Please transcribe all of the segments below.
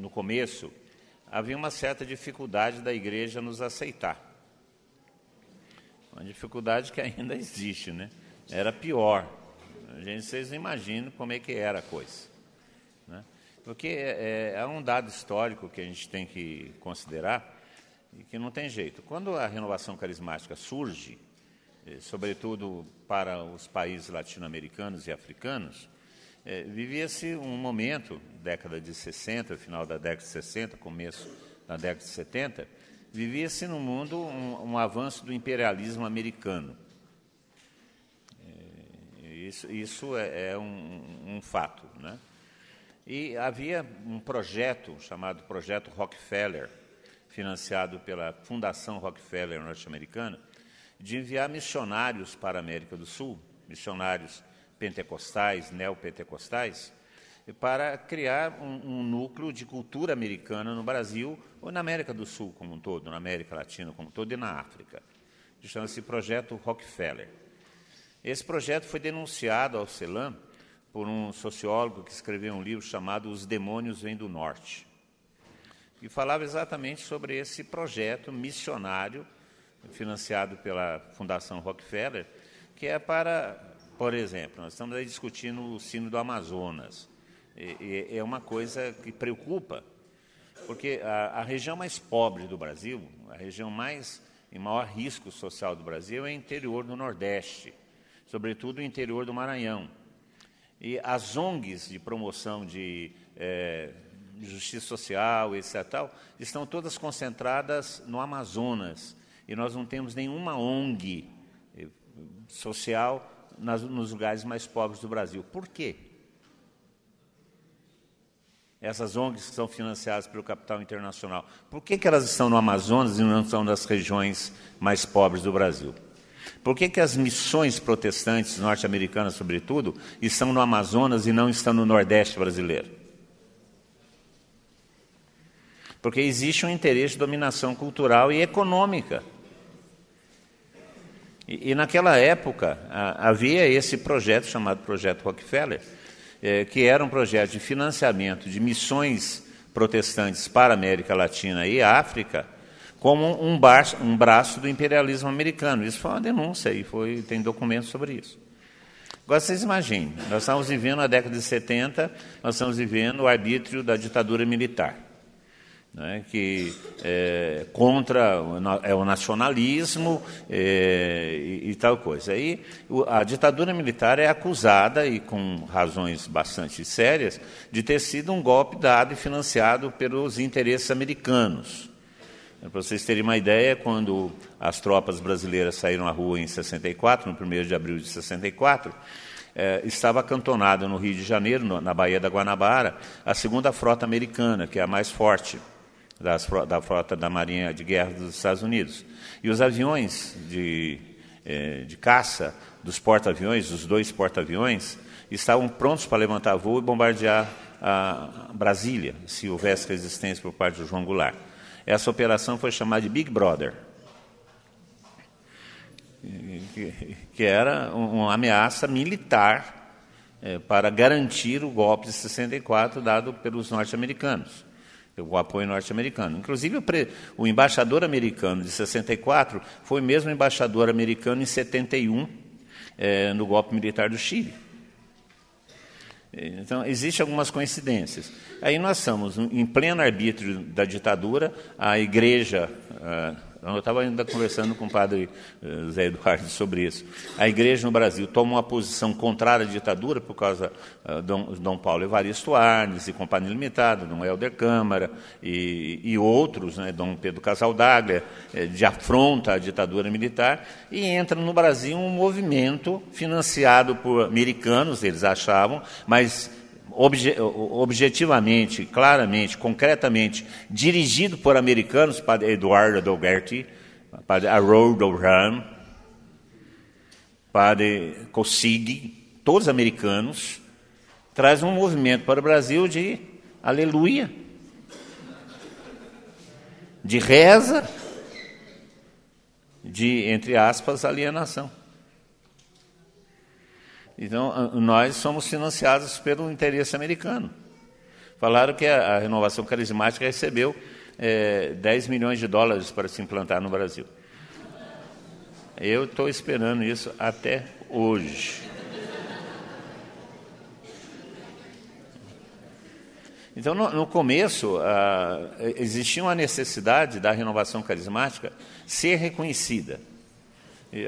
no começo, havia uma certa dificuldade da igreja nos aceitar. Uma dificuldade que ainda existe, né? Era pior. Vocês não imaginam como é que era a coisa, né? Porque é um dado histórico que a gente tem que considerar e que não tem jeito. Quando a renovação carismática surge, sobretudo para os países latino-americanos e africanos, vivia-se um momento, década de 60, final da década de 60, começo da década de 70, vivia-se no mundo um avanço do imperialismo americano. Isso é um fato, né? E havia um projeto chamado Projeto Rockefeller, financiado pela Fundação Rockefeller norte-americana, de enviar missionários para a América do Sul, missionários pentecostais, neopentecostais, para criar um núcleo de cultura americana no Brasil ou na América do Sul como um todo, na América Latina como um todo e na África. Chama-se Projeto Rockefeller. Esse projeto foi denunciado ao CELAM por um sociólogo que escreveu um livro chamado Os Demônios Vêm do Norte, e falava exatamente sobre esse projeto missionário financiado pela Fundação Rockefeller, que é para, por exemplo, nós estamos aí discutindo o sino do Amazonas, e é uma coisa que preocupa, porque a região mais pobre do Brasil, a região em maior risco social do Brasil é o interior do Nordeste, sobretudo o interior do Maranhão. E as ONGs de promoção de justiça social, etc., estão todas concentradas no Amazonas, e nós não temos nenhuma ONG social nos lugares mais pobres do Brasil. Por quê? Essas ONGs que são financiadas pelo capital internacional, por que elas estão no Amazonas e não estão nas regiões mais pobres do Brasil? Por que as missões protestantes norte-americanas, sobretudo, estão no Amazonas e não estão no Nordeste brasileiro? Porque existe um interesse de dominação cultural e econômica. E naquela época, havia esse projeto chamado Projeto Rockefeller, que era um projeto de financiamento de missões protestantes para a América Latina e África, como um braço do imperialismo americano. Isso foi uma denúncia e tem documentos sobre isso. Agora, vocês imaginem, nós estamos vivendo na década de 70, nós estamos vivendo o arbítrio da ditadura militar, né, que contra o nacionalismo e tal coisa. Aí a ditadura militar é acusada, e com razões bastante sérias, de ter sido um golpe dado e financiado pelos interesses americanos. Para vocês terem uma ideia, quando as tropas brasileiras saíram à rua em 64, no 1º de abril de 64, estava acantonada no Rio de Janeiro, na Baía da Guanabara, a 2ª Frota Americana, que é a mais forte da frota da Marinha de Guerra dos Estados Unidos. E os aviões de caça dos porta-aviões, dos 2 porta-aviões, estavam prontos para levantar voo e bombardear a Brasília, se houvesse resistência por parte do João Goulart. Essa operação foi chamada de Big Brother, que era uma ameaça militar para garantir o golpe de 64 dado pelos norte-americanos, o apoio norte-americano. Inclusive, o embaixador americano de 64 foi mesmo embaixador americano em 71, no golpe militar do Chile. Então, existem algumas coincidências. Aí nós estamos em pleno arbítrio da ditadura, a igreja... Eu estava ainda conversando com o padre Zé Eduardo sobre isso. A igreja no Brasil toma uma posição contrária à ditadura por causa de Dom Paulo Evaristo Arnes e Companhia Limitada, Dom Helder Câmara e outros, né, Dom Pedro Casaldaglia, de afronta à ditadura militar, e entra no Brasil um movimento financiado por americanos, eles achavam, mas objetivamente, claramente, concretamente, dirigido por americanos, padre Eduardo Dougherty, padre Harold Durham, padre Kosig, todos americanos, traz um movimento para o Brasil de aleluia, de reza, de, entre aspas, alienação. Então, nós somos financiados pelo interesse americano. Falaram que a Renovação Carismática recebeu 10 milhões de dólares para se implantar no Brasil. Eu estou esperando isso até hoje. Então, no começo, existia uma necessidade da renovação carismática ser reconhecida.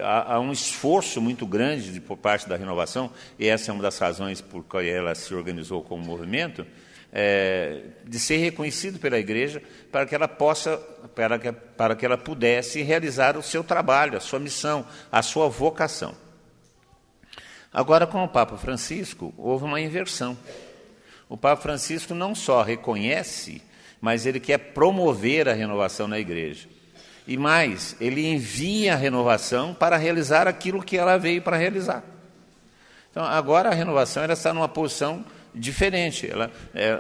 Há um esforço muito grande por parte da renovação, e essa é uma das razões por que ela se organizou como movimento, de ser reconhecido pela Igreja para que ela para que ela pudesse realizar o seu trabalho, a sua missão, a sua vocação. Agora, com o Papa Francisco, houve uma inversão. O Papa Francisco não só reconhece, mas ele quer promover a renovação na Igreja. E mais, ele envia a renovação para realizar aquilo que ela veio para realizar. Então, agora a renovação ela está numa posição diferente.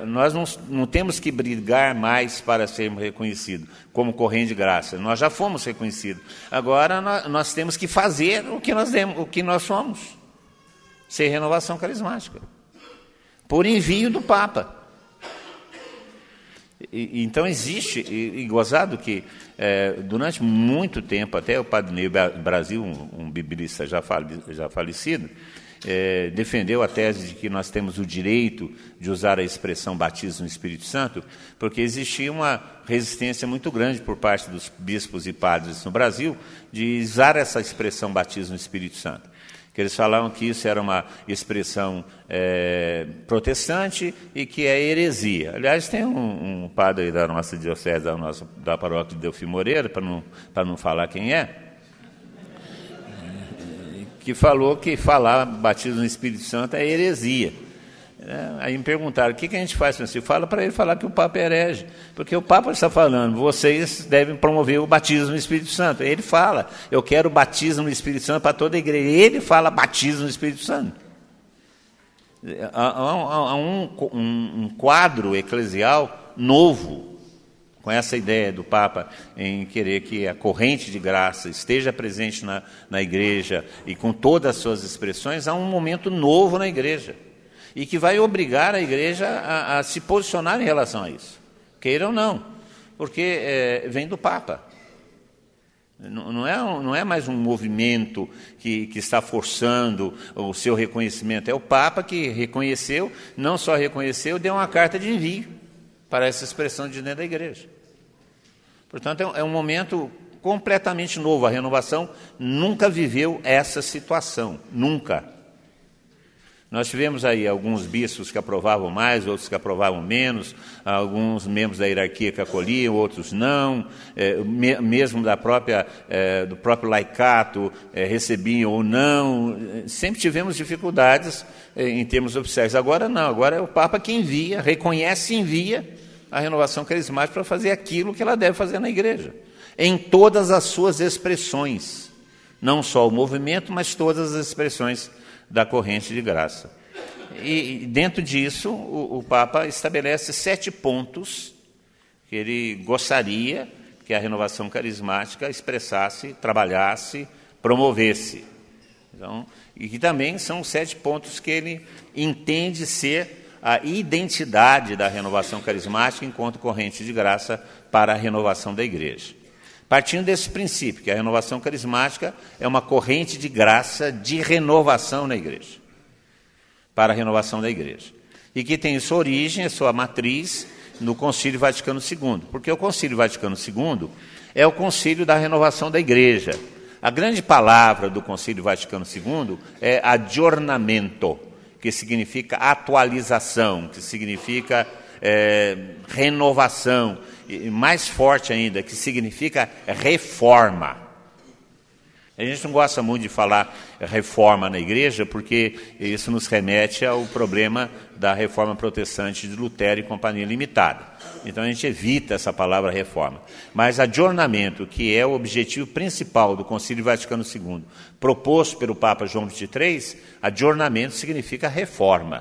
Nós não temos que brigar mais para sermos reconhecidos como corrente de graça. Nós já fomos reconhecidos. Agora nós temos que fazer o que nós somos. Ser renovação carismática. Por envio do Papa. Então existe, e gozado que durante muito tempo, até o Padre Ney Brasil, um biblista já falecido, defendeu a tese de que nós temos o direito de usar a expressão batismo no Espírito Santo, porque existia uma resistência muito grande por parte dos bispos e padres no Brasil de usar essa expressão batismo no Espírito Santo. Que eles falavam que isso era uma expressão protestante e que é heresia. Aliás, tem um padre aí da nossa diocese, da paróquia de Delfim Moreira, para não falar quem é, que falou que falar batismo no Espírito Santo é heresia. Aí me perguntaram, o que a gente faz, Francisco? Fala para ele falar que o Papa é herege, porque o Papa está falando, vocês devem promover o batismo no Espírito Santo. Ele fala, eu quero batismo no Espírito Santo para toda a igreja. Ele fala batismo no Espírito Santo. Há um quadro eclesial novo, com essa ideia do Papa em querer que a corrente de graça esteja presente na igreja e com todas as suas expressões. Há um momento novo na igreja. E que vai obrigar a igreja a se posicionar em relação a isso. Queira ou não, porque vem do Papa. Não é mais um movimento que está forçando o seu reconhecimento. É o Papa que reconheceu, não só reconheceu, deu uma carta de envio para essa expressão de dentro da igreja. Portanto, é um momento completamente novo. A renovação nunca viveu essa situação, nunca. Nós tivemos aí alguns bispos que aprovavam mais, outros que aprovavam menos, alguns membros da hierarquia que acolhiam, outros não, mesmo do próprio laicato recebiam ou não. Sempre tivemos dificuldades em termos oficiais. Agora não, agora é o Papa que envia, reconhece e envia a renovação carismática para fazer aquilo que ela deve fazer na igreja, em todas as suas expressões, não só o movimento, mas todas as expressões da corrente de graça. E dentro disso, o Papa estabelece 7 pontos que ele gostaria que a renovação carismática expressasse, trabalhasse, promovesse. Então, e que também são 7 pontos que ele entende ser a identidade da renovação carismática enquanto corrente de graça para a renovação da igreja. Partindo desse princípio, que a renovação carismática é uma corrente de graça de renovação na igreja, para a renovação da igreja. E que tem sua origem, sua matriz, no Concílio Vaticano II. Porque o Concílio Vaticano II é o concílio da renovação da igreja. A grande palavra do Concílio Vaticano II é aggiornamento, que significa atualização, que significa renovação, e mais forte ainda, que significa reforma. A gente não gosta muito de falar reforma na igreja, porque isso nos remete ao problema da reforma protestante de Lutero e Companhia Limitada. Então a gente evita essa palavra reforma. Mas aggiornamento, que é o objetivo principal do Concílio Vaticano II, proposto pelo Papa João XXIII, aggiornamento significa reforma.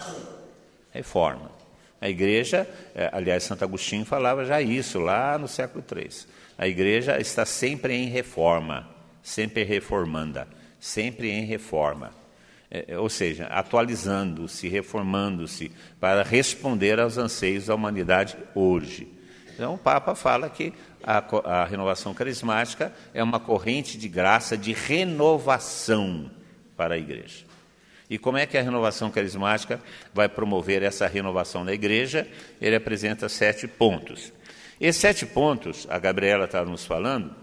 Reforma. A igreja, aliás, Santo Agostinho falava já isso lá no século III. A igreja está sempre em reforma, sempre reformanda, sempre em reforma. ou seja, atualizando-se, reformando-se, para responder aos anseios da humanidade hoje. Então, o Papa fala que a renovação carismática é uma corrente de graça de renovação para a Igreja. E como é que a renovação carismática vai promover essa renovação na Igreja? Ele apresenta 7 pontos. Esses 7 pontos, a Gabriela estava nos falando,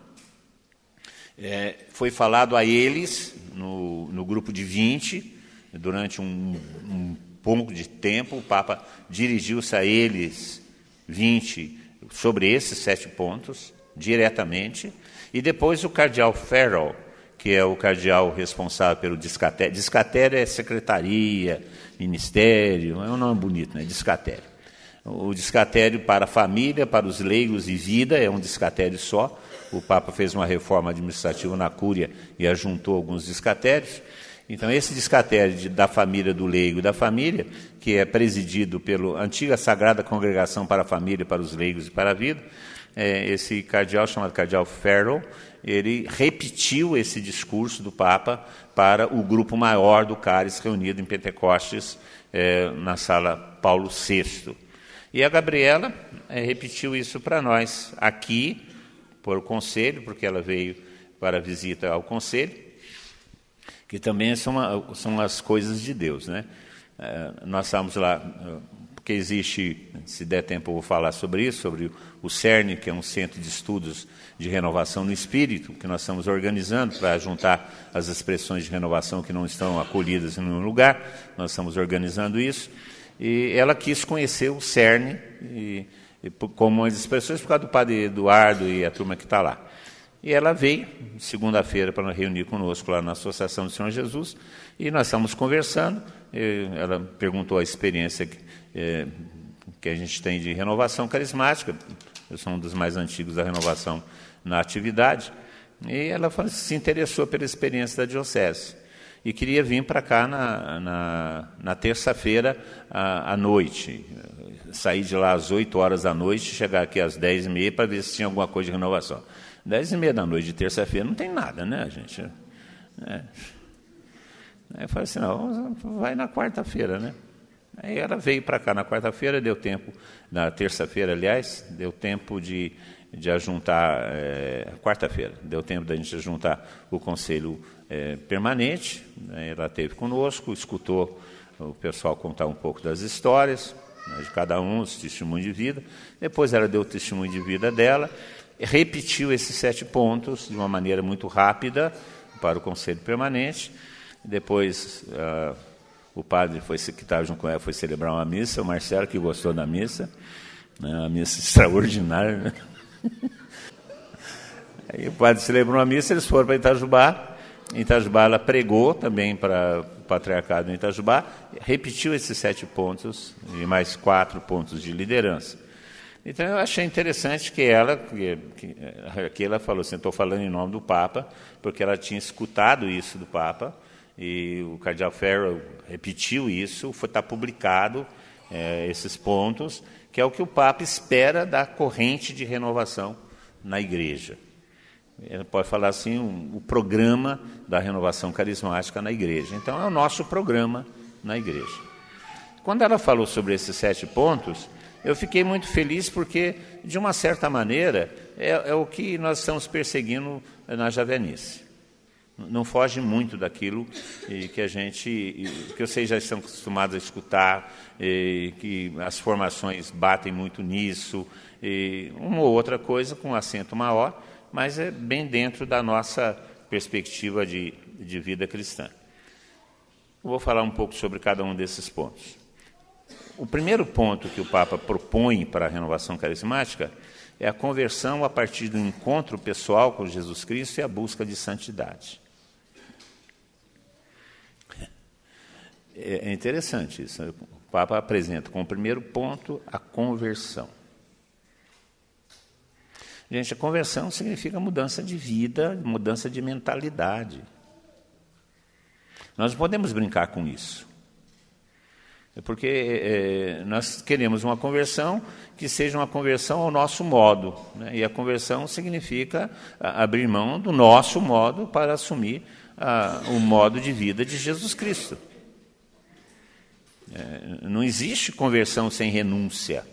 foi falado a eles, no grupo de 20, durante um pouco de tempo, o Papa dirigiu-se a eles, 20, sobre esses 7 pontos, diretamente, e depois o cardeal Farrell, que é o cardeal responsável pelo discatério. Discatério é secretaria, ministério, é um nome bonito, né? Discatério. O discatério para a família, para os leigos e vida, é um discatério só. O Papa fez uma reforma administrativa na Cúria e ajuntou alguns discatérios. Então, esse discatério da família, do leigo e da família, que é presidido pela antiga Sagrada Congregação para a Família, para os leigos e para a vida, esse cardeal, chamado cardeal Farrell, ele repetiu esse discurso do Papa para o grupo maior do Cáris reunido em Pentecostes, na sala Paulo VI. E a Gabriela repetiu isso para nós aqui, por conselho, porque ela veio para a visita ao conselho, que também são as coisas de Deus, né? Nós estamos lá, porque existe, se der tempo eu vou falar sobre isso, sobre o CERN, que é um centro de estudos de renovação no espírito, que nós estamos organizando para juntar as expressões de renovação que não estão acolhidas em nenhum lugar. Nós estamos organizando isso. E ela quis conhecer o CERN, como as expressões, por causa do padre Eduardo e a turma que está lá. E ela veio, segunda-feira, para reunir conosco lá na Associação do Senhor Jesus, e nós estamos conversando. Ela perguntou a experiência que a gente tem de renovação carismática. Eu sou um dos mais antigos da renovação na atividade. E ela se interessou pela experiência da diocese. E queria vir para cá na terça-feira à noite. Sair de lá às 8 horas da noite, chegar aqui às 10h30 para ver se tinha alguma coisa de renovação. 10h30 da noite de terça-feira não tem nada, né, gente? Aí eu falei assim, não, vai na quarta-feira, né? Aí ela veio para cá na quarta-feira, deu tempo, na terça-feira, aliás, deu tempo de ajuntar, quarta-feira, deu tempo da gente ajuntar o conselho permanente, né? Ela esteve conosco, escutou o pessoal contar um pouco das histórias, né, de cada um, os testemunhos de vida. Depois ela deu o testemunho de vida dela, repetiu esses 7 pontos de uma maneira muito rápida para o conselho permanente. Depois o padre que estava junto com ela foi celebrar uma missa, o Marcelo, que gostou da missa, né, uma missa extraordinária, né? Aí o padre celebrou uma missa, eles foram para Itajubá. Em Itajubá ela pregou também para o patriarcado em Itajubá, repetiu esses 7 pontos e mais 4 pontos de liderança. Então eu achei interessante que ela falou assim, estou falando em nome do Papa, porque ela tinha escutado isso do Papa, e o cardeal Farrell repetiu isso, está publicado esses pontos, que é o que o Papa espera da corrente de renovação na Igreja. Ele pode falar assim, o programa da renovação carismática na Igreja. Então, é o nosso programa na Igreja. Quando ela falou sobre esses 7 pontos, eu fiquei muito feliz porque, de uma certa maneira, é o que nós estamos perseguindo na Javenice. Não foge muito daquilo que vocês já estão acostumados a escutar, que as formações batem muito nisso, uma ou outra coisa com acento maior, mas é bem dentro da nossa perspectiva de vida cristã. Eu vou falar um pouco sobre cada um desses pontos. O primeiro ponto que o Papa propõe para a renovação carismática é a conversão a partir do encontro pessoal com Jesus Cristo e a busca de santidade. É interessante isso. O Papa apresenta como primeiro ponto a conversão. Gente, a conversão significa mudança de vida, mudança de mentalidade. Nós não podemos brincar com isso. Porque nós queremos uma conversão que seja uma conversão ao nosso modo, né? E a conversão significa abrir mão do nosso modo para assumir o modo de vida de Jesus Cristo. Não existe conversão sem renúncia.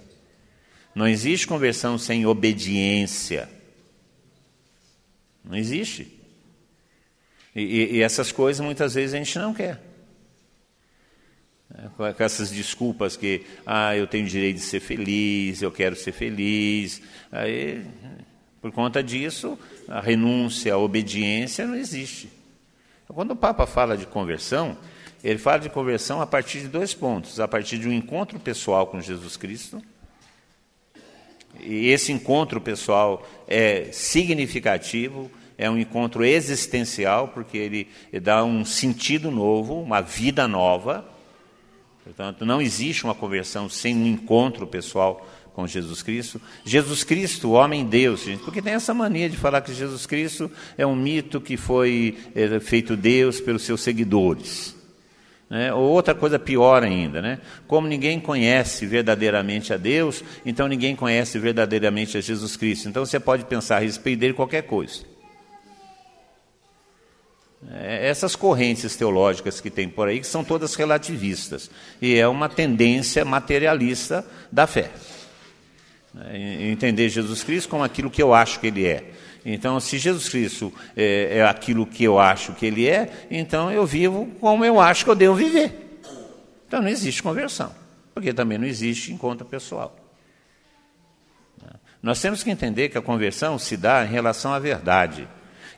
Não existe conversão sem obediência. Não existe. E essas coisas muitas vezes a gente não quer. Com essas desculpas que eu tenho direito de ser feliz, eu quero ser feliz. Aí, por conta disso, a renúncia, a obediência não existe. Então, quando o Papa fala de conversão, ele fala de conversão a partir de 2 pontos. A partir de um encontro pessoal com Jesus Cristo. E esse encontro pessoal é significativo, é um encontro existencial, porque ele dá um sentido novo, uma vida nova. Portanto, não existe uma conversão sem um encontro pessoal com Jesus Cristo. Jesus Cristo, homem-Deus, gente, porque tem essa mania de falar que Jesus Cristo é um mito que foi feito Deus pelos seus seguidores. Ou outra coisa pior ainda, né? Como ninguém conhece verdadeiramente a Deus, então ninguém conhece verdadeiramente a Jesus Cristo. Então você pode pensar a respeito dele qualquer coisa. Essas correntes teológicas que tem por aí, que são todas relativistas, e é uma tendência materialista da fé. Entender Jesus Cristo como aquilo que eu acho que ele é. Então, se Jesus Cristo é aquilo que eu acho que ele é, então eu vivo como eu acho que eu devo viver. Então não existe conversão, porque também não existe encontro pessoal. Nós temos que entender que a conversão se dá em relação à verdade.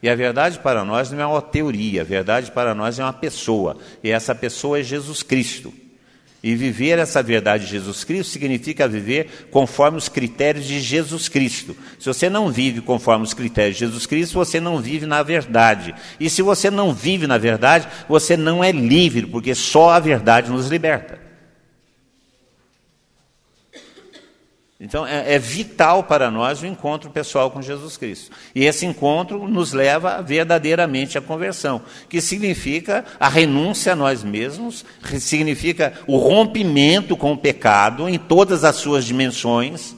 E a verdade para nós não é uma teoria, a verdade para nós é uma pessoa, e essa pessoa é Jesus Cristo. E viver essa verdade de Jesus Cristo significa viver conforme os critérios de Jesus Cristo. Se você não vive conforme os critérios de Jesus Cristo, você não vive na verdade. E se você não vive na verdade, você não é livre, porque só a verdade nos liberta. Então, é vital para nós o encontro pessoal com Jesus Cristo. E esse encontro nos leva verdadeiramente à conversão, que significa a renúncia a nós mesmos, significa o rompimento com o pecado em todas as suas dimensões.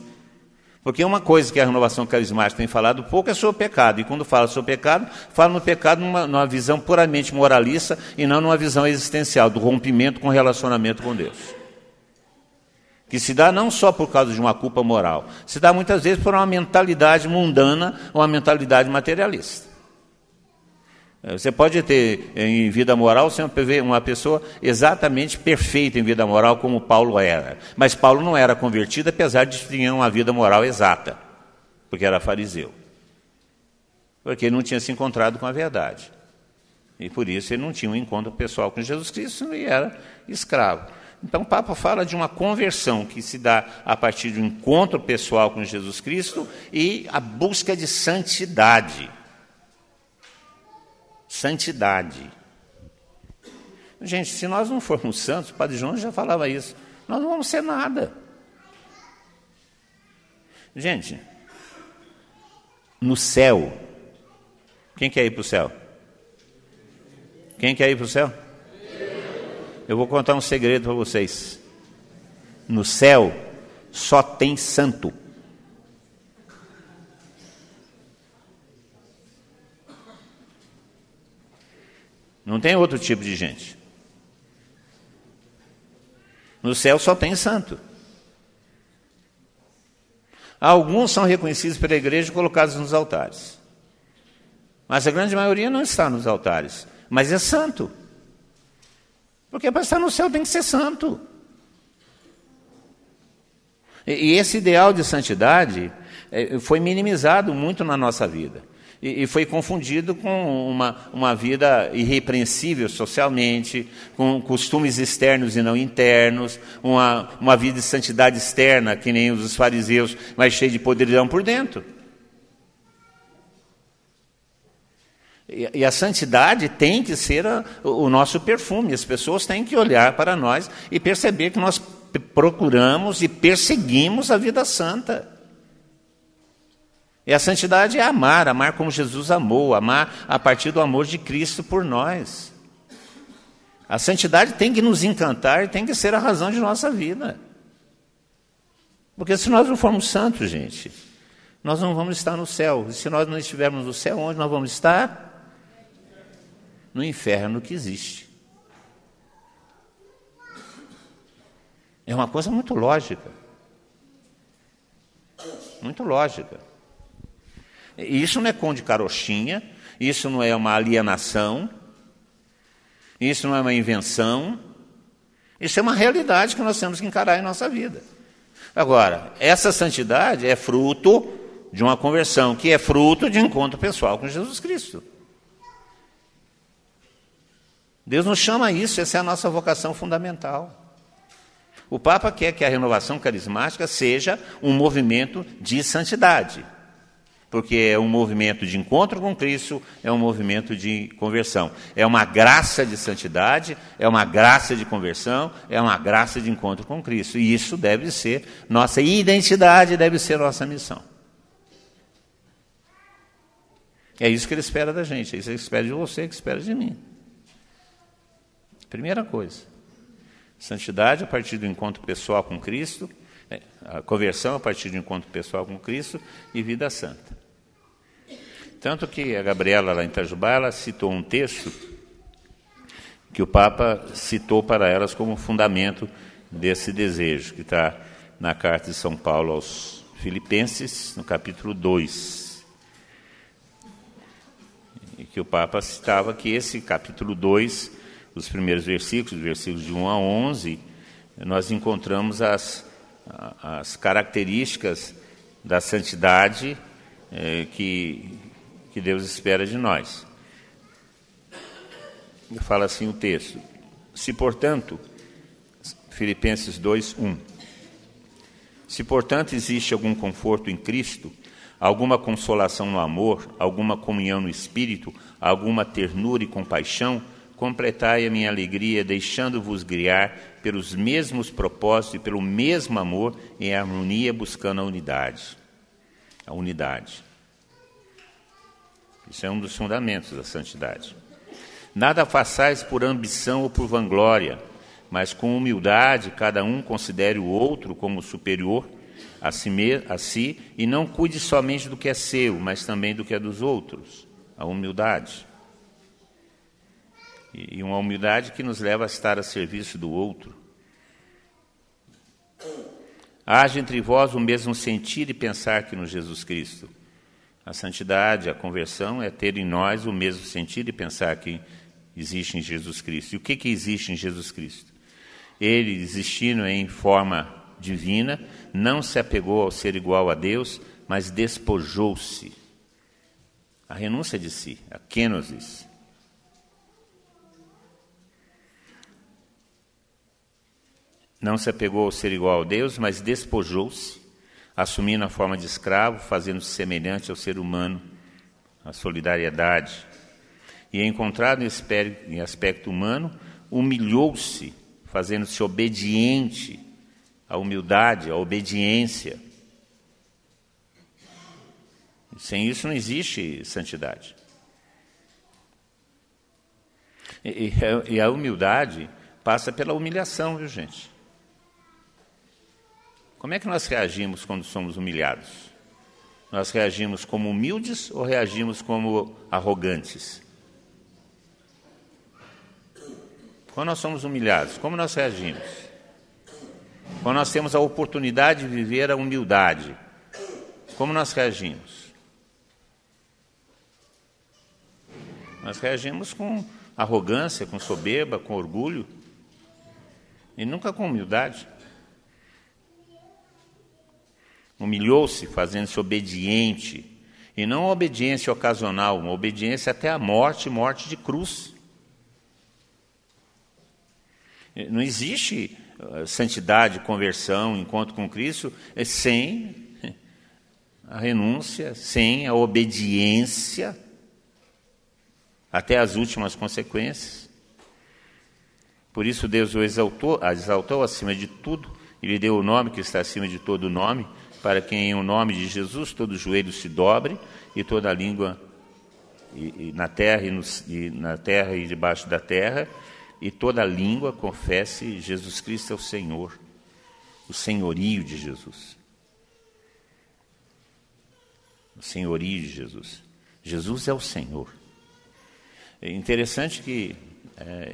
Porque uma coisa que a renovação carismática tem falado pouco é sobre o pecado. E quando fala sobre o pecado, fala no pecado numa visão puramente moralista e não numa visão existencial, do rompimento com o relacionamento com Deus. Que se dá não só por causa de uma culpa moral, se dá muitas vezes por uma mentalidade mundana ou uma mentalidade materialista. Você pode ter em vida moral uma pessoa exatamente perfeita em vida moral como Paulo era. Mas Paulo não era convertido apesar de ter uma vida moral exata, porque era fariseu. Porque ele não tinha se encontrado com a verdade. E por isso ele não tinha um encontro pessoal com Jesus Cristo e era escravo. Então o Papa fala de uma conversão que se dá a partir de um encontro pessoal com Jesus Cristo e a busca de santidade. Santidade. Gente, se nós não formos santos, o Padre João já falava isso, nós não vamos ser nada. Gente, no céu, quem quer ir para o céu? Quem quer ir para o céu? Eu vou contar um segredo para vocês. No céu, só tem santo. Não tem outro tipo de gente. No céu só tem santo. Alguns são reconhecidos pela igreja e colocados nos altares. Mas a grande maioria não está nos altares. Mas é santo. Porque para estar no céu tem que ser santo. E esse ideal de santidade foi minimizado muito na nossa vida. E foi confundido com uma vida irrepreensível socialmente, com costumes externos e não internos, uma vida de santidade externa, que nem os dos fariseus, mas cheia de podridão por dentro. E a santidade tem que ser o nosso perfume. As pessoas têm que olhar para nós e perceber que nós procuramos e perseguimos a vida santa. E a santidade é amar como Jesus amou, amar a partir do amor de Cristo por nós. A santidade tem que nos encantar e tem que ser a razão de nossa vida. Porque se nós não formos santos, gente, nós não vamos estar no céu. E se nós não estivermos no céu, onde nós vamos estar? no inferno que existe. É uma coisa muito lógica. Muito lógica. Isso não é conto de carochinha, isso não é uma alienação, isso não é uma invenção, isso é uma realidade que nós temos que encarar em nossa vida. Agora, essa santidade é fruto de uma conversão, que é fruto de encontro pessoal com Jesus Cristo. Deus nos chama a isso, essa é a nossa vocação fundamental. O Papa quer que a renovação carismática seja um movimento de santidade, porque é um movimento de encontro com Cristo, é um movimento de conversão. É uma graça de santidade, é uma graça de conversão, é uma graça de encontro com Cristo. E isso deve ser nossa identidade, deve ser nossa missão. É isso que Ele espera da gente, é isso que Ele espera de você, é isso que Ele espera de mim. Primeira coisa, santidade a partir do encontro pessoal com Cristo, a conversão a partir do encontro pessoal com Cristo e vida santa. Tanto que a Gabriela, lá em Itajubá, ela citou um texto que o Papa citou para elas como fundamento desse desejo, que está na carta de São Paulo aos Filipenses, no capítulo 2. E que o Papa citava que esse capítulo 2, os primeiros versículos de 1 a 11, nós encontramos as características da santidade que Deus espera de nós. Fala assim o texto: se, portanto, Filipenses 2:1, se, portanto, existe algum conforto em Cristo, alguma consolação no amor, alguma comunhão no Espírito, alguma ternura e compaixão, completai a minha alegria, deixando-vos guiar pelos mesmos propósitos e pelo mesmo amor, em harmonia, buscando a unidade. A unidade. Isso é um dos fundamentos da santidade. Nada façais por ambição ou por vanglória, mas com humildade cada um considere o outro como superior a si e não cuide somente do que é seu, mas também do que é dos outros. A humildade. E uma humildade que nos leva a estar a serviço do outro. Haja entre vós o mesmo sentir e pensar que no Jesus Cristo. A santidade, a conversão é ter em nós o mesmo sentir e pensar que existe em Jesus Cristo. E o que existe em Jesus Cristo? Ele, existindo em forma divina, não se apegou ao ser igual a Deus, mas despojou-se. A renúncia de si, a kenosis. Não se apegou ao ser igual a Deus, mas despojou-se, assumindo a forma de escravo, fazendo-se semelhante ao ser humano, a solidariedade. E, encontrado em aspecto humano, humilhou-se, fazendo-se obediente, a humildade, a obediência. Sem isso não existe santidade. E a humildade passa pela humilhação, viu, gente? Como é que nós reagimos quando somos humilhados? Nós reagimos como humildes ou reagimos como arrogantes? Quando nós somos humilhados, como nós reagimos? Quando nós temos a oportunidade de viver a humildade, como nós reagimos? Nós reagimos com arrogância, com soberba, com orgulho, e nunca com humildade. Humilhou-se, fazendo-se obediente, e não uma obediência ocasional, uma obediência até a morte, morte de cruz. Não existe santidade, conversão, encontro com Cristo sem a renúncia, sem a obediência até as últimas consequências. Por isso Deus o exaltou acima de tudo e lhe deu o nome que está acima de todo nome, para que em o nome de Jesus todo joelho se dobre e toda língua na terra e debaixo da terra, e toda língua confesse Jesus Cristo é o Senhor, o senhorio de Jesus. O senhorio de Jesus. Jesus é o Senhor. É interessante que,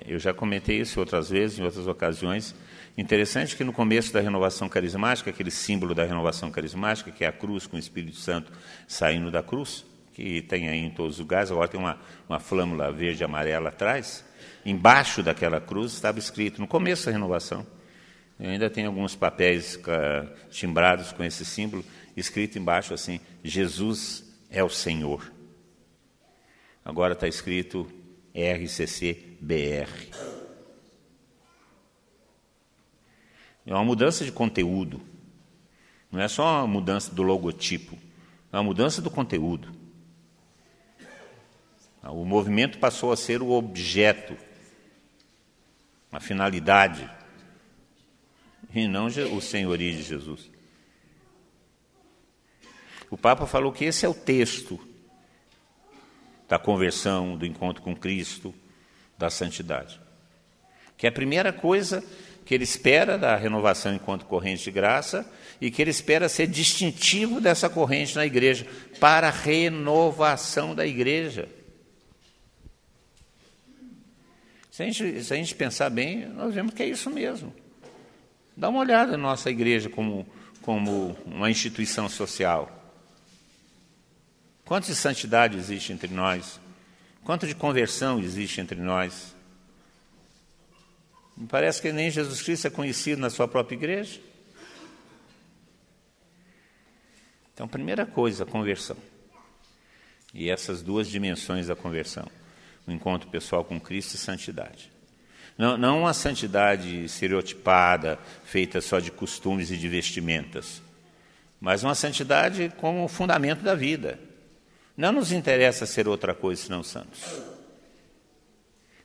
eu já comentei isso outras vezes, em outras ocasiões, interessante que no começo da renovação carismática, aquele símbolo da renovação carismática, que é a cruz com o Espírito Santo saindo da cruz, que tem aí em todos os lugares, agora tem uma flâmula verde e amarela atrás, embaixo daquela cruz estava escrito, no começo da renovação, eu ainda tenho alguns papéis timbrados com esse símbolo, escrito embaixo assim, Jesus é o Senhor. Agora está escrito RCC-BR. É uma mudança de conteúdo. Não é só uma mudança do logotipo, é uma mudança do conteúdo. O movimento passou a ser o objeto, a finalidade, e não o senhorio de Jesus. O Papa falou que esse é o texto da conversão, do encontro com Cristo, da santidade. Que é a primeira coisa que ele espera da renovação enquanto corrente de graça e que ele espera ser distintivo dessa corrente na igreja, para a renovação da igreja. Se a gente pensar bem, nós vemos que é isso mesmo. Dá uma olhada na nossa igreja como uma instituição social. Quanto de santidade existe entre nós? Quanto de conversão existe entre nós? Me parece que nem Jesus Cristo é conhecido na sua própria igreja. Então, primeira coisa, a conversão. E essas duas dimensões da conversão. O encontro pessoal com Cristo e santidade. Não uma santidade estereotipada, feita só de costumes e de vestimentas, mas uma santidade como fundamento da vida. Não nos interessa ser outra coisa senão santos.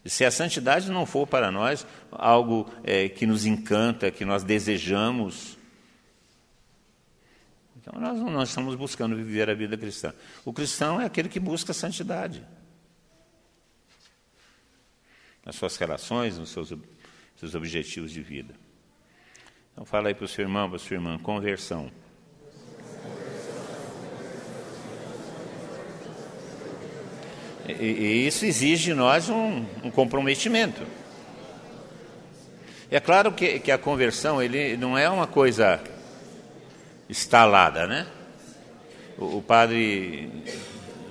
E se a santidade não for para nós algo que nos encanta, que nós desejamos, então nós não estamos buscando viver a vida cristã. O cristão é aquele que busca a santidade. Nas suas relações, nos seus objetivos de vida. Então fala aí para o seu irmão, para a sua irmã, conversão. E isso exige de nós um comprometimento. É claro que a conversão ele não é uma coisa instalada, né? O padre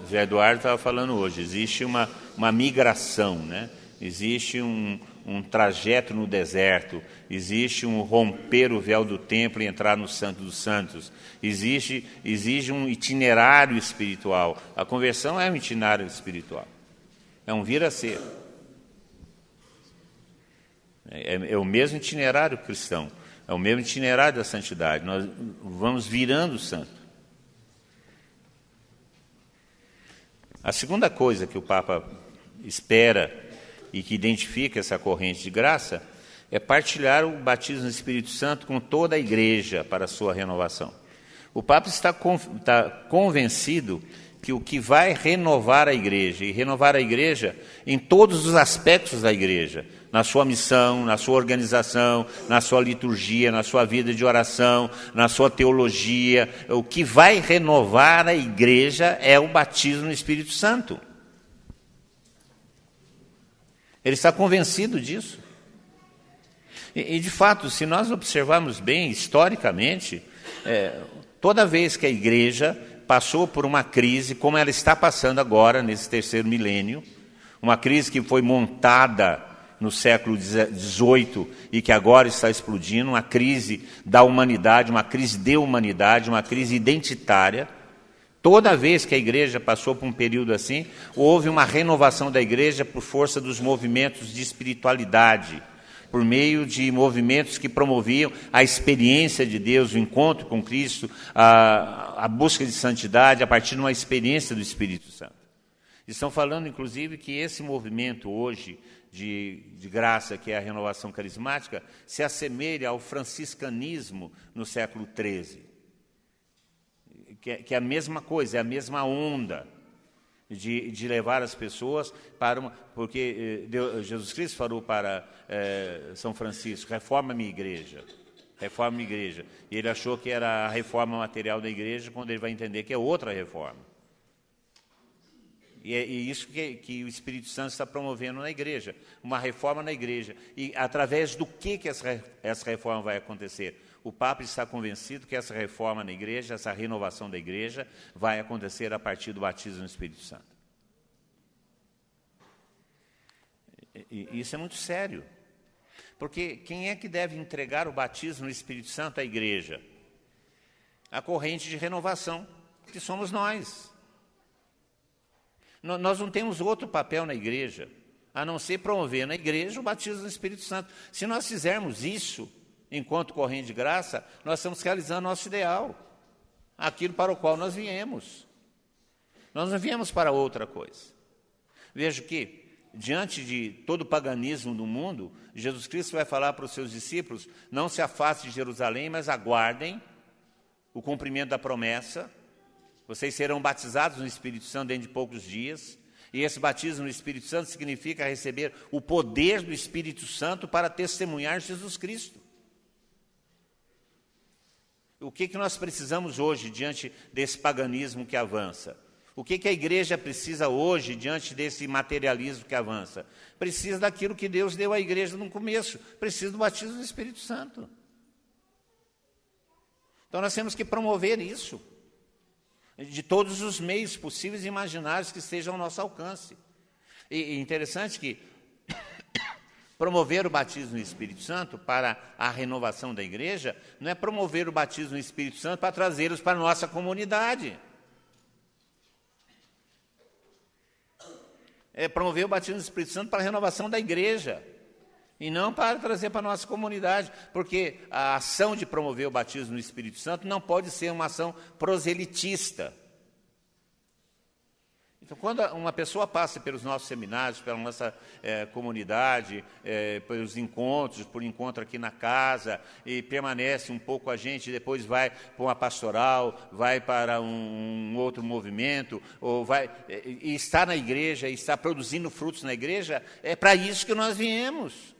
José Eduardo estava falando hoje, existe uma migração, né? Existe um trajeto no deserto, existe um romper o véu do templo e entrar no Santo dos Santos, exige um itinerário espiritual. A conversão é um itinerário espiritual, é um vir a ser. É o mesmo itinerário cristão, é o mesmo itinerário da santidade, nós vamos virando santo. A segunda coisa que o Papa espera e que identifica essa corrente de graça, é partilhar o batismo no Espírito Santo com toda a igreja para a sua renovação. O Papa está convencido que o que vai renovar a igreja, e renovar a igreja em todos os aspectos da igreja, na sua missão, na sua organização, na sua liturgia, na sua vida de oração, na sua teologia, o que vai renovar a igreja é o batismo no Espírito Santo. Ele está convencido disso. E, de fato, se nós observarmos bem, historicamente, toda vez que a igreja passou por uma crise, como ela está passando agora, nesse terceiro milênio, uma crise que foi montada no século XVIII e que agora está explodindo, uma crise da humanidade, uma crise de humanidade, uma crise identitária. Toda vez que a igreja passou por um período assim, houve uma renovação da igreja por força dos movimentos de espiritualidade, por meio de movimentos que promoviam a experiência de Deus, o encontro com Cristo, a busca de santidade a partir de uma experiência do Espírito Santo. Estão falando, inclusive, que esse movimento hoje de graça, que é a renovação carismática, se assemelha ao franciscanismo no século XIII. Que é a mesma coisa, é a mesma onda de levar as pessoas para uma... Porque Jesus Cristo falou para São Francisco, reforma minha igreja, reforma minha igreja. E ele achou que era a reforma material da igreja, quando ele vai entender que é outra reforma. E é isso que o Espírito Santo está promovendo na igreja, uma reforma na igreja. E através do que essa reforma vai acontecer? O Papa está convencido que essa reforma na igreja, essa renovação da igreja, vai acontecer a partir do batismo no Espírito Santo. E isso é muito sério. Porque quem é que deve entregar o batismo no Espírito Santo à igreja? A corrente de renovação, que somos nós. Nós não temos outro papel na igreja, a não ser promover na igreja o batismo no Espírito Santo. Se nós fizermos isso, enquanto corrente de graça, nós estamos realizando nosso ideal, aquilo para o qual nós viemos. Nós não viemos para outra coisa. Veja que, diante de todo o paganismo do mundo, Jesus Cristo vai falar para os seus discípulos: não se afastem de Jerusalém, mas aguardem o cumprimento da promessa. Vocês serão batizados no Espírito Santo dentro de poucos dias. E esse batismo no Espírito Santo significa receber o poder do Espírito Santo para testemunhar Jesus Cristo. O que nós precisamos hoje diante desse paganismo que avança? O que a igreja precisa hoje diante desse materialismo que avança? Precisa daquilo que Deus deu à igreja no começo. Precisa do batismo do Espírito Santo. Então nós temos que promover isso, de todos os meios possíveis e imaginários que estejam ao nosso alcance. E interessante que promover o batismo no Espírito Santo para a renovação da igreja não é promover o batismo no Espírito Santo para trazê-los para a nossa comunidade. É promover o batismo no Espírito Santo para a renovação da igreja, e não para trazer para a nossa comunidade, porque a ação de promover o batismo no Espírito Santo não pode ser uma ação proselitista. Então, quando uma pessoa passa pelos nossos seminários, pela nossa comunidade, pelos encontros, por encontro aqui na casa, e permanece um pouco com a gente, depois vai para uma pastoral, vai para um outro movimento, e está na igreja, e está produzindo frutos na igreja, é para isso que nós viemos.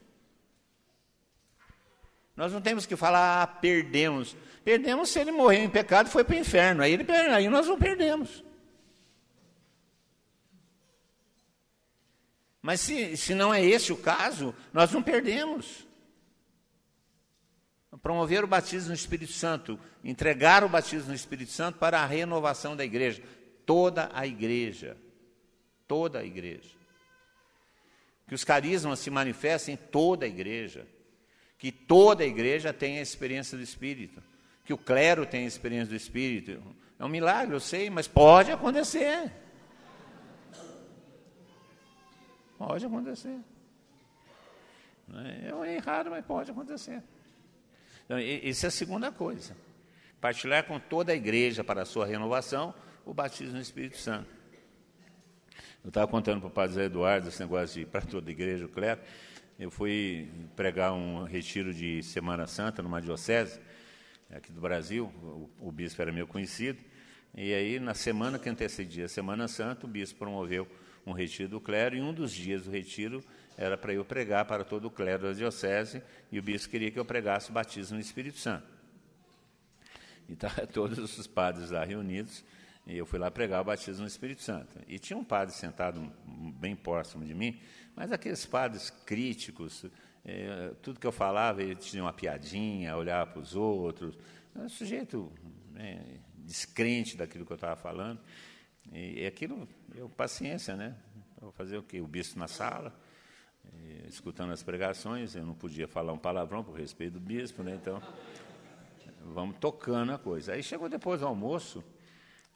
Nós não temos que falar, perdemos. Perdemos se ele morreu em pecado e foi para o inferno, aí nós não perdemos. Mas se não é esse o caso, nós não perdemos. Promover o batismo no Espírito Santo, entregar o batismo no Espírito Santo para a renovação da igreja. Toda a igreja. Toda a igreja. Que os carismas se manifestem em toda a igreja. Que toda a igreja tenha a experiência do Espírito. Que o clero tenha a experiência do Espírito. É um milagre, eu sei, mas pode acontecer. Pode acontecer. É errado, mas pode acontecer. Então, isso é a segunda coisa. Partilhar com toda a igreja para a sua renovação o batismo no Espírito Santo. Eu estava contando para o padre Zé Eduardo esse negócio de ir para toda a igreja, o clero. Eu fui pregar um retiro de Semana Santa numa diocese aqui do Brasil. O bispo era meu conhecido. E aí, na semana que antecedia a Semana Santa, o bispo promoveu um retiro do clero, e um dos dias do retiro era para eu pregar para todo o clero da diocese, e o bispo queria que eu pregasse o batismo no Espírito Santo. E estavam todos os padres lá reunidos, e eu fui lá pregar o batismo no Espírito Santo. E tinha um padre sentado bem próximo de mim, mas aqueles padres críticos, tudo que eu falava, ele tinha uma piadinha, olhava para os outros, um sujeito descrente daquilo que eu estava falando. E aquilo, paciência, né? Vou fazer o quê? O bispo na sala, escutando as pregações, eu não podia falar um palavrão por respeito do bispo, né? Então, vamos tocando a coisa. Aí chegou depois do almoço,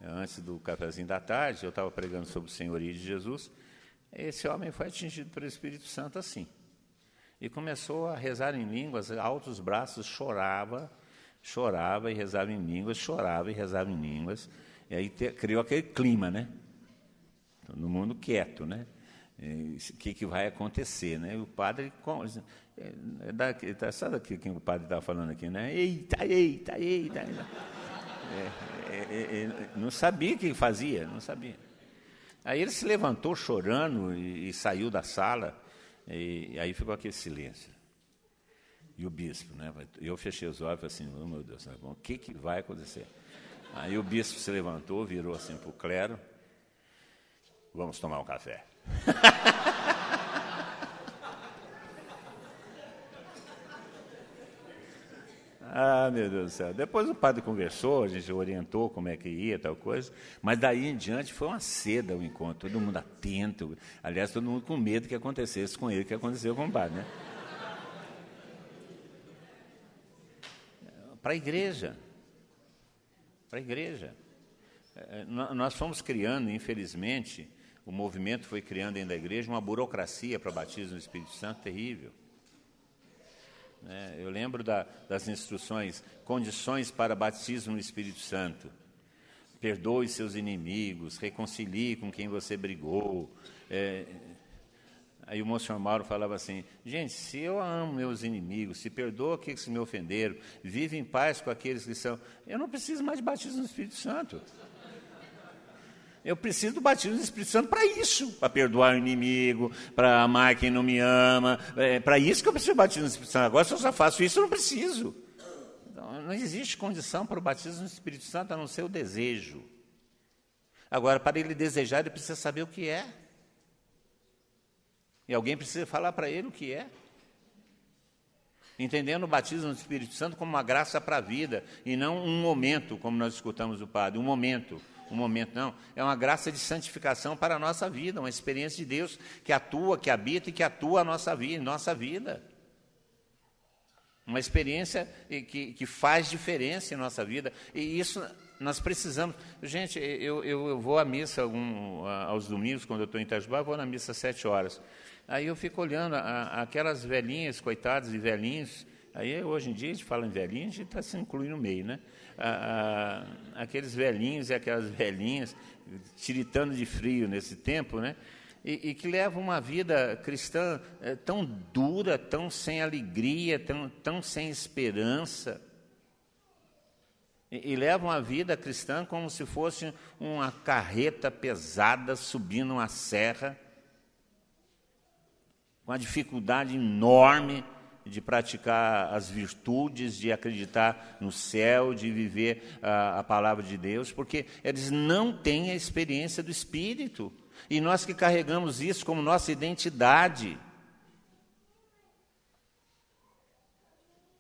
antes do cafezinho da tarde, eu estava pregando sobre o senhorio de Jesus, esse homem foi atingido pelo Espírito Santo assim. E começou a rezar em línguas, altos braços, chorava e rezava em línguas, chorava e rezava em línguas. E aí criou aquele clima, né? Todo mundo quieto, né? O que vai acontecer, né? E o padre, sabe aquilo que o padre estava falando aqui, né? Eita. Não sabia o que fazia, não sabia. Aí ele se levantou chorando e saiu da sala, e aí ficou aquele silêncio. E o bispo, né? Eu fechei os olhos e falei assim, oh, meu Deus, o que vai acontecer? Aí o bispo se levantou, virou assim para o clero Vamos tomar um café. Ah, meu Deus do céu. Depois o padre conversou, a gente orientou como é que ia, tal coisa. Mas daí em diante foi uma seda o encontro. Todo mundo atento. Aliás, todo mundo com medo que acontecesse com ele, que aconteceu com o padre, né? Para a igreja. Para a igreja. Nós fomos criando, infelizmente, o movimento foi criando dentro da igreja uma burocracia para batismo no Espírito Santo terrível. Eu lembro das instruções, condições para batismo no Espírito Santo. Perdoe seus inimigos, reconcilie com quem você brigou. Aí o Monsenhor Mauro falava assim, gente, se eu amo meus inimigos, se perdoa aqueles que me ofenderam, vive em paz com aqueles que são... Eu não preciso mais de batismo no Espírito Santo. Eu preciso do batismo do Espírito Santo para isso, para perdoar o inimigo, para amar quem não me ama, para isso que eu preciso do batismo do Espírito Santo. Agora, se eu já faço isso, eu não preciso. Então, não existe condição para o batismo do Espírito Santo, a não ser o desejo. Agora, para ele desejar, ele precisa saber o que é. E alguém precisa falar para ele o que é. Entendendo o batismo do Espírito Santo como uma graça para a vida, e não um momento, como nós escutamos do padre, um momento não, é uma graça de santificação para a nossa vida, uma experiência de Deus que atua, que habita e que atua a nossa vida. Uma experiência que faz diferença em nossa vida, e isso nós precisamos. Gente, eu vou à missa aos domingos, quando eu estou em Itajubá, eu vou na missa às 7 horas. Aí eu fico olhando aquelas velhinhas, coitadas de velhinhos. Aí, hoje em dia, a gente fala em velhinhos, a gente está se incluindo no meio, né? Aqueles velhinhos e aquelas velhinhas tiritando de frio nesse tempo, né? E que levam uma vida cristã tão dura, tão sem alegria, tão sem esperança. E levam a vida cristã como se fosse uma carreta pesada subindo uma serra, com uma dificuldade enorme de praticar as virtudes, de acreditar no céu, de viver a palavra de Deus, porque eles não têm a experiência do Espírito. E nós que carregamos isso como nossa identidade,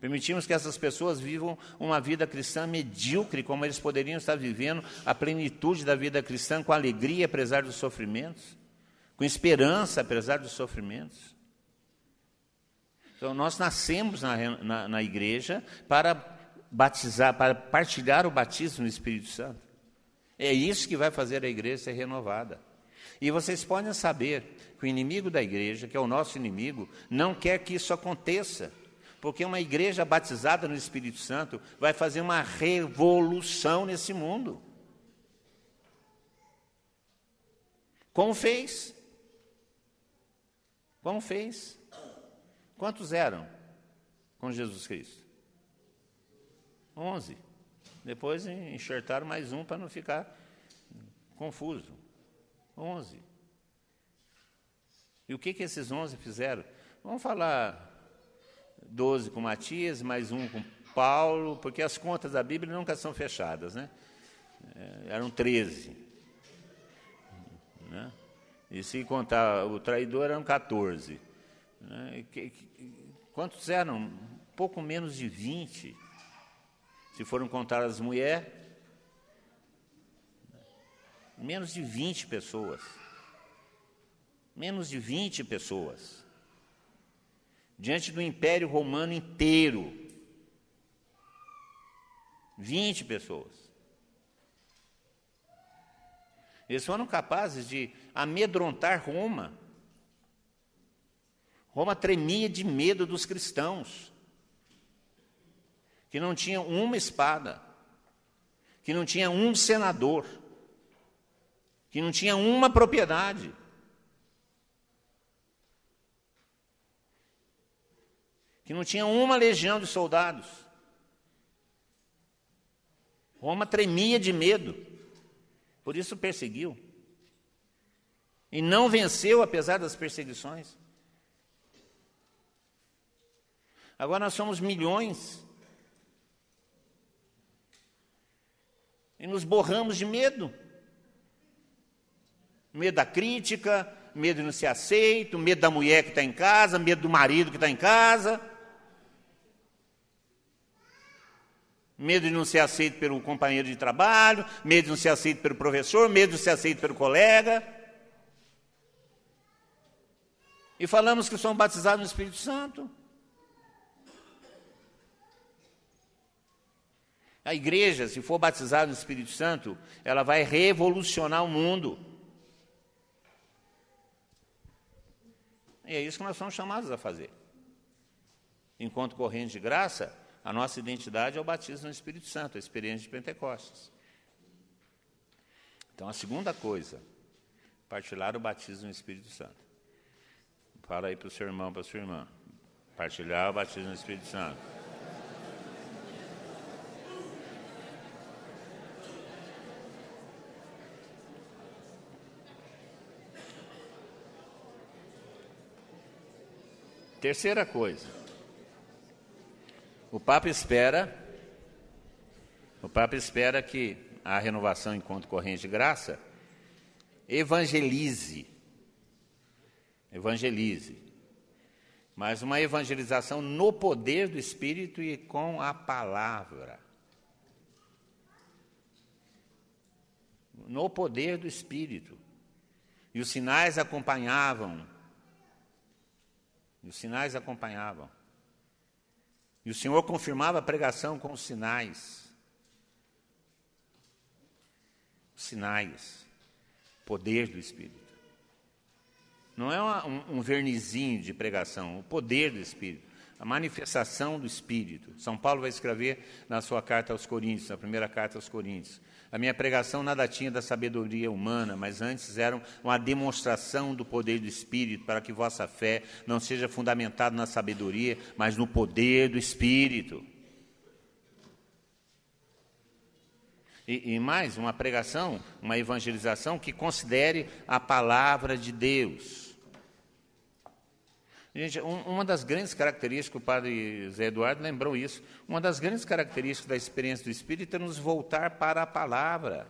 permitimos que essas pessoas vivam uma vida cristã medíocre, como eles poderiam estar vivendo a plenitude da vida cristã, com alegria, apesar dos sofrimentos, com esperança, apesar dos sofrimentos. Então, nós nascemos na igreja para batizar, para partilhar o batismo no Espírito Santo. É isso que vai fazer a igreja ser renovada. E vocês podem saber que o inimigo da igreja, que é o nosso inimigo, não quer que isso aconteça. Porque uma igreja batizada no Espírito Santo vai fazer uma revolução nesse mundo. Como fez? Como fez? Quantos eram com Jesus Cristo? 11. Depois enxertaram mais um para não ficar confuso. 11. E o que esses 11 fizeram? Vamos falar 12 com Matias, mais um com Paulo, porque as contas da Bíblia nunca são fechadas, né? Eram 13. Né? E se contar o traidor, eram 14. Né? Quantos eram? Um pouco menos de 20. Se foram contar as mulheres, menos de 20 pessoas. Menos de 20 pessoas. Diante do Império Romano inteiro. 20 pessoas. Eles foram capazes de amedrontar Roma. Roma tremia de medo dos cristãos, que não tinham uma espada, que não tinha um senador, que não tinha uma propriedade. Que não tinha uma legião de soldados. Roma tremia de medo, por isso perseguiu. E não venceu apesar das perseguições. Agora nós somos milhões. E nos borramos de medo. Medo da crítica, medo de não ser aceito, medo da mulher que está em casa, medo do marido que está em casa, medo de não ser aceito pelo companheiro de trabalho, medo de não ser aceito pelo professor, medo de não ser aceito pelo colega. E falamos que somos batizados no Espírito Santo. A igreja, se for batizada no Espírito Santo, ela vai revolucionar o mundo. E é isso que nós somos chamados a fazer. Enquanto corrente de graça, a nossa identidade é o batismo no Espírito Santo, a experiência de Pentecostes. Então, a segunda coisa, partilhar o batismo no Espírito Santo. Fala aí para o seu irmão, para a sua irmã. Partilhar o batismo no Espírito Santo. Terceira coisa. O Papa espera que a renovação enquanto corrente de graça evangelize, mas uma evangelização no poder do Espírito e com a palavra. No poder do Espírito. E os sinais acompanhavam. E o Senhor confirmava a pregação com os sinais. Os sinais. Poder do Espírito. Não é um vernizinho de pregação, o poder do Espírito, a manifestação do Espírito. São Paulo vai escrever na sua carta aos Coríntios, na primeira carta aos Coríntios: a minha pregação nada tinha da sabedoria humana, mas antes era uma demonstração do poder do Espírito, para que vossa fé não seja fundamentada na sabedoria, mas no poder do Espírito. E mais, uma pregação, uma evangelização que considere a palavra de Deus. Gente, uma das grandes características, que o padre Zé Eduardo lembrou isso, uma das grandes características da experiência do Espírito é nos voltar para a palavra.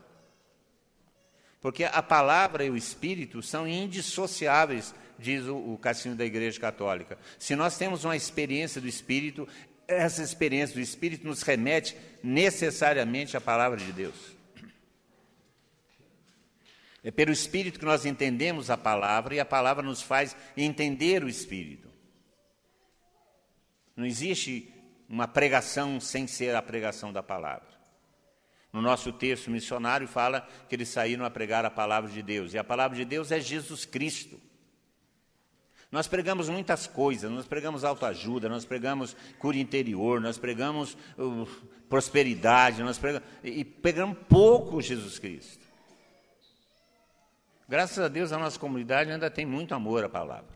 Porque a palavra e o Espírito são indissociáveis, diz o Catecismo da Igreja Católica. Se nós temos uma experiência do Espírito, essa experiência do Espírito nos remete necessariamente à palavra de Deus. É pelo Espírito que nós entendemos a palavra, e a palavra nos faz entender o Espírito. Não existe uma pregação sem ser a pregação da palavra. No nosso texto missionário fala que eles saíram a pregar a palavra de Deus, e a palavra de Deus é Jesus Cristo. Nós pregamos muitas coisas, nós pregamos autoajuda, nós pregamos cura interior, nós pregamos prosperidade, e pregamos pouco Jesus Cristo. Graças a Deus, a nossa comunidade ainda tem muito amor à palavra.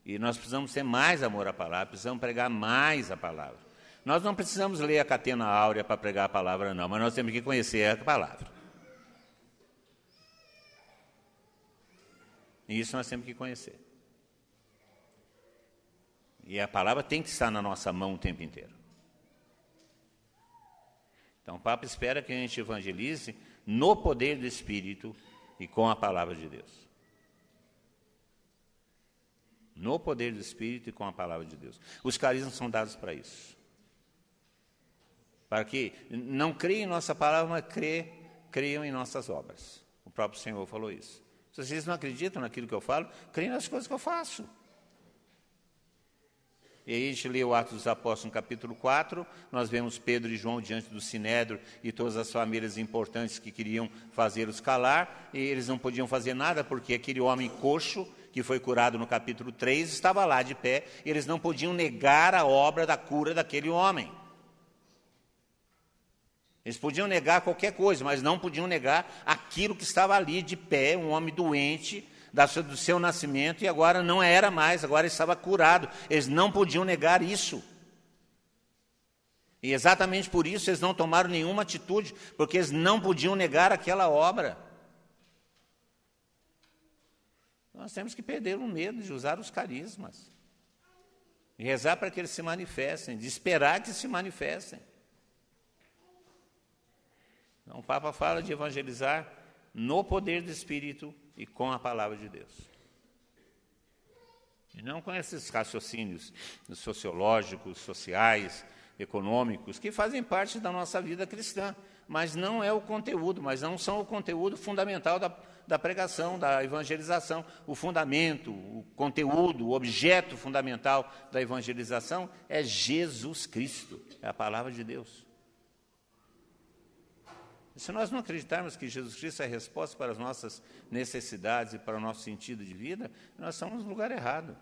E nós precisamos ter mais amor à palavra, precisamos pregar mais a palavra. Nós não precisamos ler a Catena Áurea para pregar a palavra, não, mas nós temos que conhecer a palavra. E isso nós temos que conhecer. E a palavra tem que estar na nossa mão o tempo inteiro. Então, o Papa espera que a gente evangelize no poder do Espírito e com a palavra de Deus. No poder do Espírito e com a palavra de Deus. Os carismas são dados para isso. Para que não creem em nossa palavra, mas creiam em nossas obras. O próprio Senhor falou isso. Se vocês não acreditam naquilo que eu falo, creem nas coisas que eu faço. E aí a gente lê o Atos dos Apóstolos no capítulo 4, nós vemos Pedro e João diante do Sinédrio e todas as famílias importantes que queriam fazê-los calar, e eles não podiam fazer nada porque aquele homem coxo, que foi curado no capítulo 3, estava lá de pé, e eles não podiam negar a obra da cura daquele homem. Eles podiam negar qualquer coisa, mas não podiam negar aquilo que estava ali de pé, um homem doente, do seu nascimento, e agora não era mais, agora estava curado. Eles não podiam negar isso. E exatamente por isso eles não tomaram nenhuma atitude, porque eles não podiam negar aquela obra. Nós temos que perder o medo de usar os carismas. E rezar para que eles se manifestem, de esperar que se manifestem. Então, o Papa fala de evangelizar no poder do Espírito e com a palavra de Deus. E não com esses raciocínios sociológicos, sociais, econômicos, que fazem parte da nossa vida cristã, mas não é o conteúdo, mas não são o conteúdo fundamental da pregação, da evangelização. O fundamento, o conteúdo, o objeto fundamental da evangelização é Jesus Cristo, é a palavra de Deus. E se nós não acreditarmos que Jesus Cristo é a resposta para as nossas necessidades e para o nosso sentido de vida, nós estamos no lugar errado.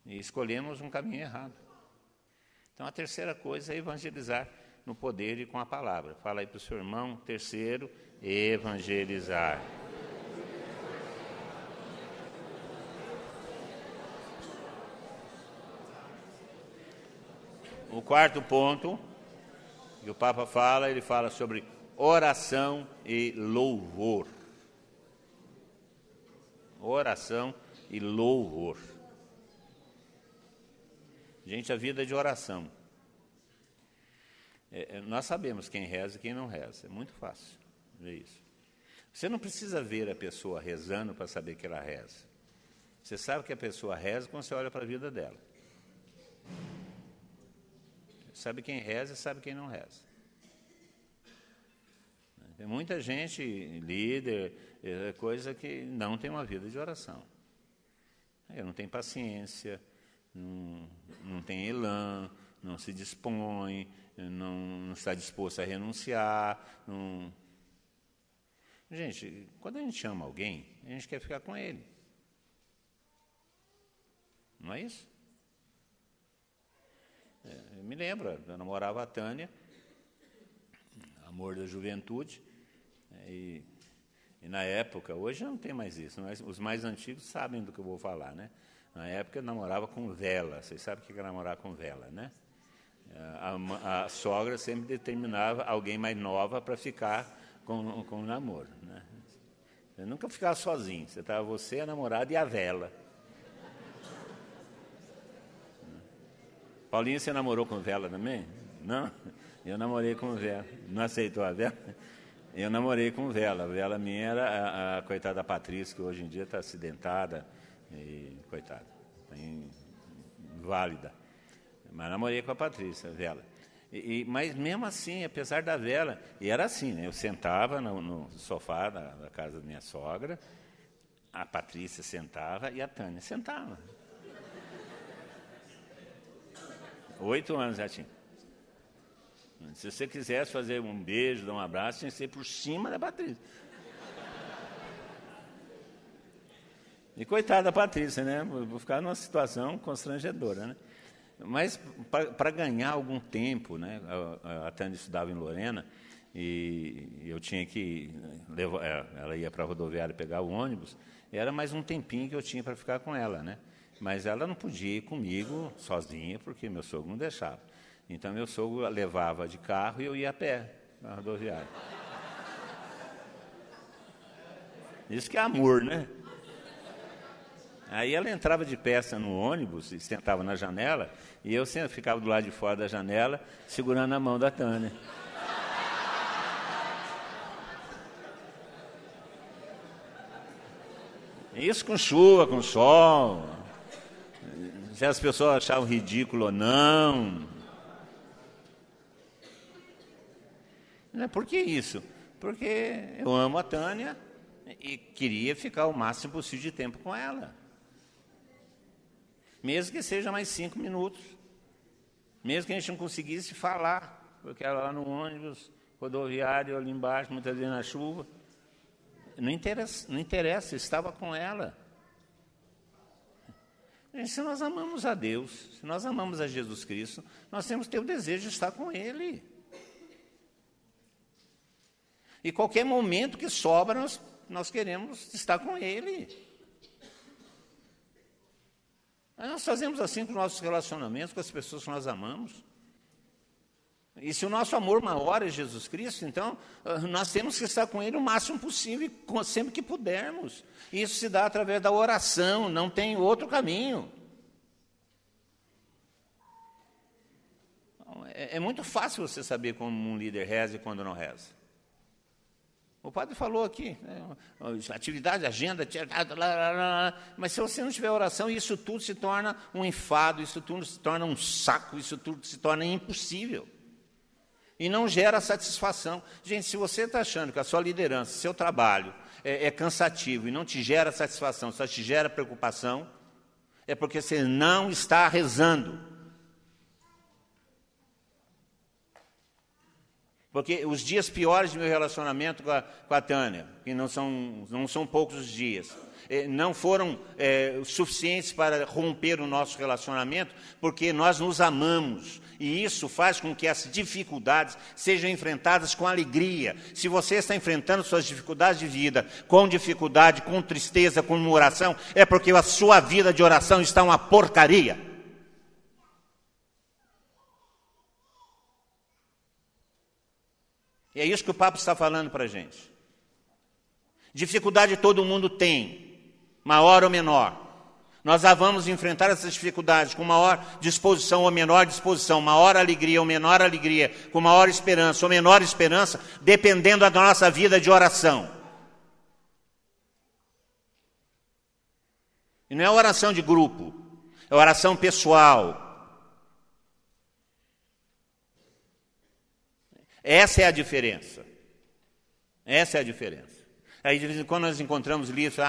E escolhemos um caminho errado. Então, a terceira coisa é evangelizar no poder e com a palavra. Fala aí para o seu irmão. Terceiro, evangelizar. O quarto ponto que o Papa fala, ele fala sobre oração e louvor. Oração e louvor. Gente, a vida é de oração. Nós sabemos quem reza e quem não reza. É muito fácil ver isso. Você não precisa ver a pessoa rezando para saber que ela reza. Você sabe que a pessoa reza quando você olha para a vida dela. Sabe quem reza e sabe quem não reza. Tem muita gente, líder, coisa que não tem uma vida de oração. Não tem paciência, não tem elan, não se dispõe, não está disposto a renunciar. Gente, quando a gente ama alguém, a gente quer ficar com ele. Não é isso? Eu me lembro, eu namorava a Tânia, amor da juventude, e na época, hoje não tem mais isso, mas os mais antigos sabem do que eu vou falar, né? Na época eu namorava com vela, vocês sabem o que é namorar com vela, né? A sogra sempre determinava alguém mais nova para ficar com o namoro, né? Eu nunca ficava sozinho, você estava você, a namorada e a vela. Paulinho, você namorou com vela também? Não? Eu namorei com vela. Não aceitou a vela? Eu namorei com vela. A vela minha era a coitada Patrícia, que hoje em dia está acidentada. E, coitada, inválida. Mas namorei com a Patrícia, a vela. Mas mesmo assim, apesar da vela, e era assim, né? Eu sentava no sofá da casa da minha sogra, a Patrícia sentava e a Tânia sentava. 8 anos já tinha. Se você quisesse fazer um beijo, dar um abraço, tinha que ser por cima da Patrícia. E coitada da Patrícia, né? Vou ficar numa situação constrangedora, né? Mas para ganhar algum tempo, né? A Tânia estudava em Lorena e eu tinha que levar, ela ia para a rodoviária pegar o ônibus, e era mais um tempinho que eu tinha para ficar com ela, né? Mas ela não podia ir comigo sozinha, porque meu sogro não deixava. Então, meu sogro levava de carro e eu ia a pé na rodoviária. Isso que é amor, né? Aí ela entrava de peça no ônibus e sentava na janela, e eu sempre ficava do lado de fora da janela, segurando a mão da Tânia. Isso com chuva, com sol. Se as pessoas achavam ridículo ou não. Por que isso? Porque eu amo a Tânia e queria ficar o máximo possível de tempo com ela. Mesmo que seja mais 5 minutos. Mesmo que a gente não conseguisse falar, porque ela lá no ônibus, rodoviário, ali embaixo, muitas vezes na chuva. Não interessa, estava com ela. Se nós amamos a Deus, se nós amamos a Jesus Cristo, nós temos que ter o desejo de estar com Ele. E qualquer momento que sobra, nós queremos estar com Ele. Aí nós fazemos assim com os nossos relacionamentos, com as pessoas que nós amamos. E se o nosso amor maior é Jesus Cristo, então nós temos que estar com Ele o máximo possível, sempre que pudermos. Isso se dá através da oração, não tem outro caminho. É muito fácil você saber como um líder reza e quando não reza. padre falou aqui, né, atividade, agenda, mas se você não tiver oração, isso tudo se torna um enfado, isso tudo se torna um saco, isso tudo se torna impossível. E não gera satisfação. Gente, se você está achando que a sua liderança, seu trabalho é cansativo e não te gera satisfação, só te gera preocupação, é porque você não está rezando. Porque os dias piores do meu relacionamento com a Tânia, que não são poucos os dias, não foram suficientes para romper o nosso relacionamento, porque nós nos amamos. E isso faz com que as dificuldades sejam enfrentadas com alegria. Se você está enfrentando suas dificuldades de vida com dificuldade, com tristeza, com oração, é porque a sua vida de oração está uma porcaria. E é isso que o Papa está falando para a gente. Dificuldade todo mundo tem, maior ou menor. Nós já vamos enfrentar essas dificuldades com maior disposição ou menor disposição, maior alegria ou menor alegria, com maior esperança ou menor esperança, dependendo da nossa vida de oração. E não é oração de grupo, é oração pessoal. Essa é a diferença. Essa é a diferença. Aí, de vez em quando, nós encontramos livros,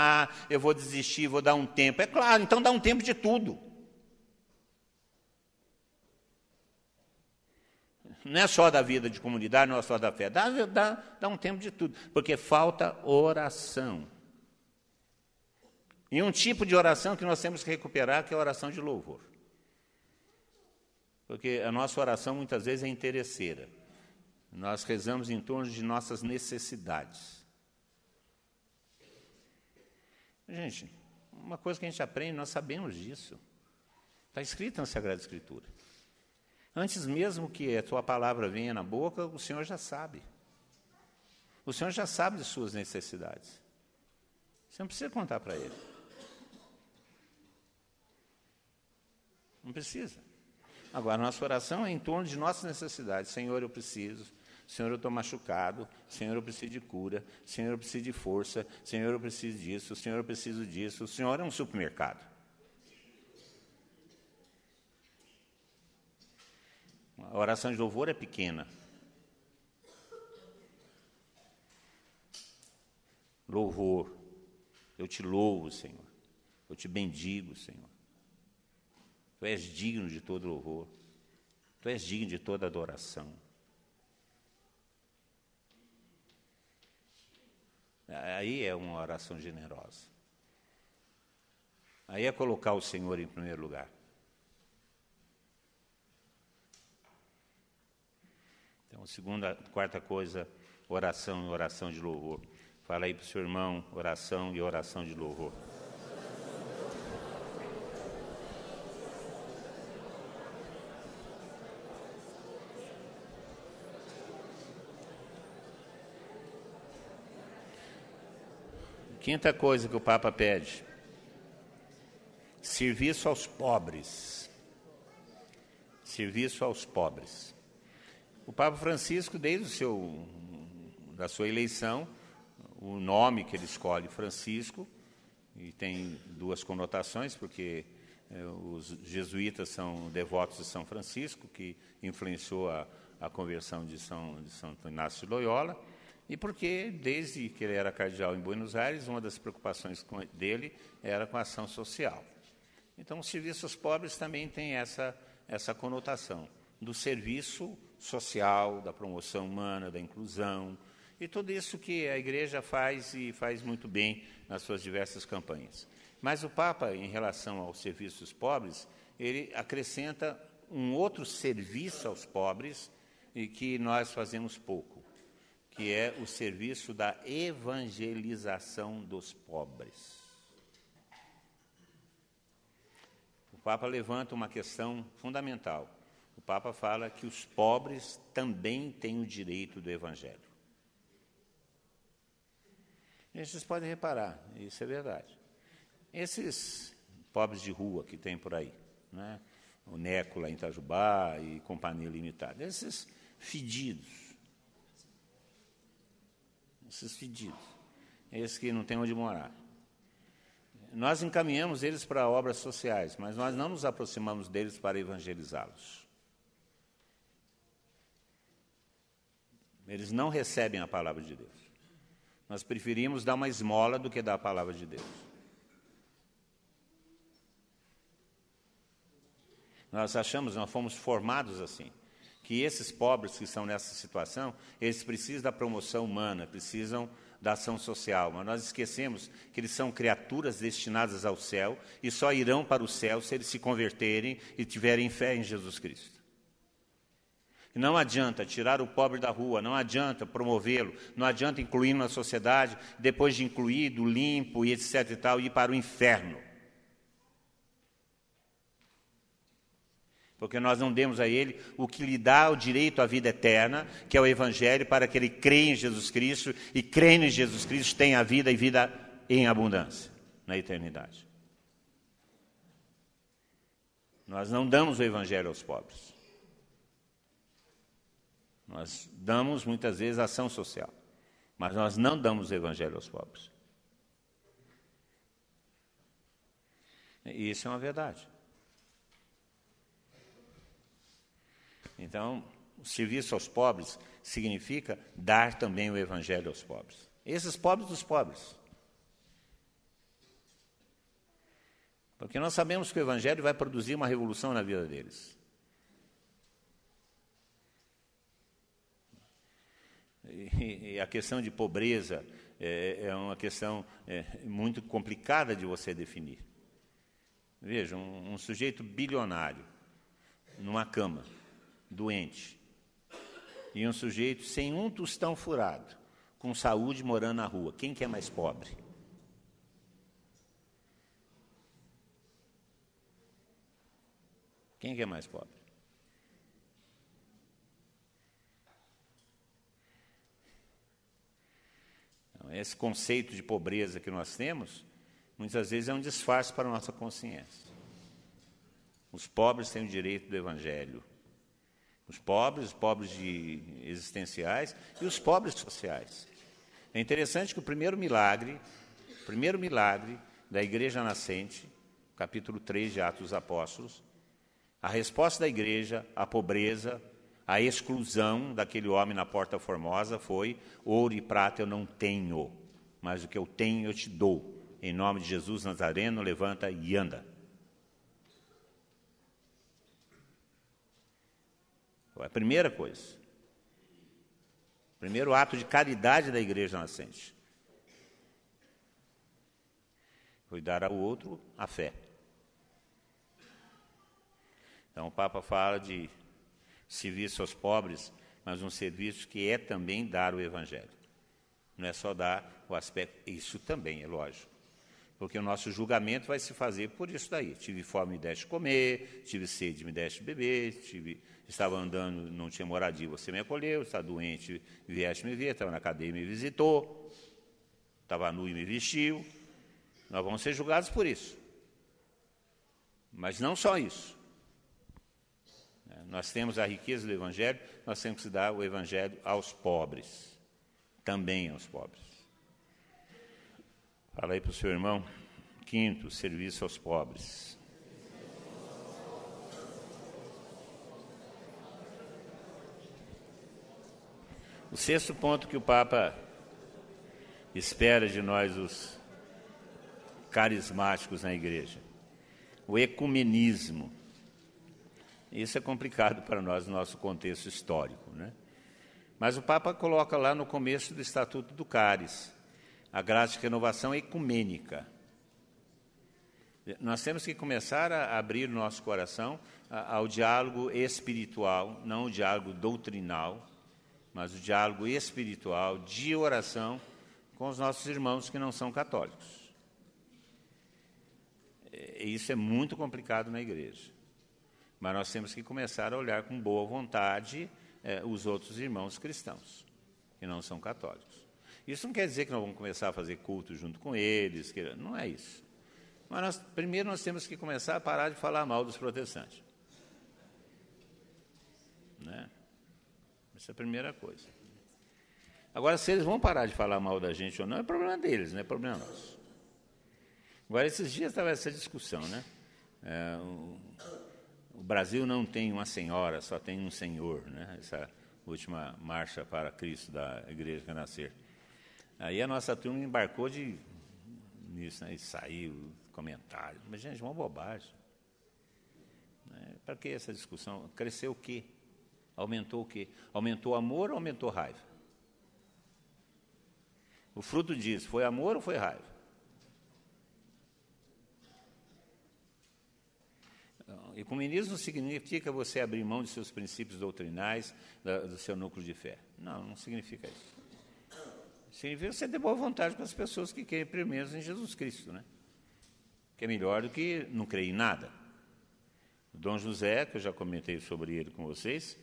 eu vou desistir, vou dar um tempo. É claro, então dá um tempo de tudo. Não é só da vida de comunidade, não é só da fé. Dá um tempo de tudo, porque falta oração. E um tipo de oração que nós temos que recuperar, que é a oração de louvor. Porque a nossa oração, muitas vezes, é interesseira. Nós rezamos em torno de nossas necessidades. Gente, uma coisa que a gente aprende, nós sabemos disso. Está escrito na Sagrada Escritura. Antes mesmo que a tua palavra venha na boca, o Senhor já sabe. O Senhor já sabe de suas necessidades. Você não precisa contar para Ele. Não precisa. Agora, nossa oração é em torno de nossas necessidades. Senhor, eu preciso. Senhor, eu estou machucado. Senhor, eu preciso de cura. Senhor, eu preciso de força. Senhor, eu preciso disso. Senhor, eu preciso disso. O Senhor é um supermercado. A oração de louvor é pequena. Louvor. Eu te louvo, Senhor. Eu te bendigo, Senhor. Tu és digno de todo louvor. Tu és digno de toda adoração. Aí é uma oração generosa. Aí é colocar o Senhor em primeiro lugar. Então, quarta coisa, oração e oração de louvor. Fala aí para o seu irmão, oração e oração de louvor. Quinta coisa que o Papa pede: serviço aos pobres. Serviço aos pobres. O Papa Francisco, desde da sua eleição, o nome que ele escolhe, Francisco, e tem duas conotações, porque os jesuítas são devotos de São Francisco, que influenciou a conversão de São Inácio de Loyola, e porque, desde que ele era cardeal em Buenos Aires, uma das preocupações dele era com a ação social. Então, o serviço aos pobres também tem essa conotação do serviço social, da promoção humana, da inclusão, e tudo isso que a Igreja faz e faz muito bem nas suas diversas campanhas. Mas o Papa, em relação aos serviços pobres, ele acrescenta um outro serviço aos pobres e que nós fazemos pouco, que é o serviço da evangelização dos pobres. O Papa levanta uma questão fundamental. O Papa fala que os pobres também têm o direito do Evangelho. E vocês podem reparar, isso é verdade. Esses pobres de rua que tem por aí, né? O Neco lá em Itajubá e Companhia Limitada, esses fedidos, esses fedidos, esses que não têm onde morar. Nós encaminhamos eles para obras sociais, mas nós não nos aproximamos deles para evangelizá-los. Eles não recebem a palavra de Deus. Nós preferimos dar uma esmola do que dar a palavra de Deus. Nós achamos, nós fomos formados assim, que esses pobres que estão nessa situação, eles precisam da promoção humana, precisam da ação social, mas nós esquecemos que eles são criaturas destinadas ao céu e só irão para o céu se eles se converterem e tiverem fé em Jesus Cristo. E não adianta tirar o pobre da rua, não adianta promovê-lo, não adianta incluí-lo na sociedade, depois de incluído, limpo e etc. e tal, ir para o inferno. Porque nós não demos a ele o que lhe dá o direito à vida eterna, que é o Evangelho, para que ele creia em Jesus Cristo, e crendo em Jesus Cristo tenha a vida e vida em abundância, na eternidade. Nós não damos o Evangelho aos pobres. Nós damos, muitas vezes, ação social, mas nós não damos o Evangelho aos pobres. E isso é uma verdade. Então, o serviço aos pobres significa dar também o Evangelho aos pobres. Esses pobres dos pobres. Porque nós sabemos que o Evangelho vai produzir uma revolução na vida deles. E a questão de pobreza é uma questão muito complicada de você definir. Veja, um sujeito bilionário, numa cama, doente, e um sujeito sem um tostão furado, com saúde, morando na rua. Quem que é mais pobre? Quem que é mais pobre? Então, esse conceito de pobreza que nós temos, muitas vezes é um disfarce para a nossa consciência. Os pobres têm o direito do Evangelho. Os pobres existenciais e os pobres sociais. É interessante que o primeiro milagre da igreja nascente, capítulo 3 de Atos dos Apóstolos, a resposta da igreja à pobreza, à exclusão daquele homem na Porta Formosa foi: ouro e prata eu não tenho, mas o que eu tenho eu te dou. Em nome de Jesus Nazareno, levanta e anda. Foi a primeira coisa. Primeiro ato de caridade da igreja nascente. Foi dar ao outro a fé. Então o Papa fala de serviço aos pobres, mas um serviço que é também dar o Evangelho. Não é só dar o aspecto, isso também é lógico. Porque o nosso julgamento vai se fazer por isso daí. Tive fome, me deste comer, tive sede, me deste beber, estava andando, não tinha moradia, você me acolheu, estava doente, vieste me ver, estava na cadeia e me visitou, estava nu e me vestiu. Nós vamos ser julgados por isso. Mas não só isso. Nós temos a riqueza do Evangelho, nós temos que dar o Evangelho aos pobres, também aos pobres. Fala aí para o seu irmão. Quinto, serviço aos pobres. O sexto ponto que o Papa espera de nós, os carismáticos na igreja: o ecumenismo. Isso é complicado para nós, no nosso contexto histórico, né? Mas o Papa coloca lá no começo do Estatuto do Caris a graça de renovação ecumênica. Nós temos que começar a abrir o nosso coração ao diálogo espiritual, não o diálogo doutrinal, mas o diálogo espiritual de oração com os nossos irmãos que não são católicos. Isso é muito complicado na igreja. Mas nós temos que começar a olhar com boa vontade os outros irmãos cristãos, que não são católicos. Isso não quer dizer que nós vamos começar a fazer culto junto com eles, não é isso. Mas primeiro nós temos que começar a parar de falar mal dos protestantes. Né? Essa é a primeira coisa. Agora, se eles vão parar de falar mal da gente ou não, é problema deles, não é problema nosso. Agora, esses dias estava essa discussão, né? O Brasil não tem uma senhora, só tem um senhor, né? Essa última marcha para Cristo da Igreja Renascer. Aí a nossa turma embarcou nisso, né? E saiu comentários. Mas, gente, uma bobagem. Para que essa discussão? Cresceu o quê? Aumentou o quê? Aumentou amor ou aumentou raiva? O fruto disso, foi amor ou foi raiva? Ecumenismo não significa você abrir mão de seus princípios doutrinais, do seu núcleo de fé. Não significa isso. Significa você ter boa vontade com as pessoas que creem primeiro em Jesus Cristo, né? Que é melhor do que não crer em nada. O Dom José, que eu já comentei sobre ele com vocês,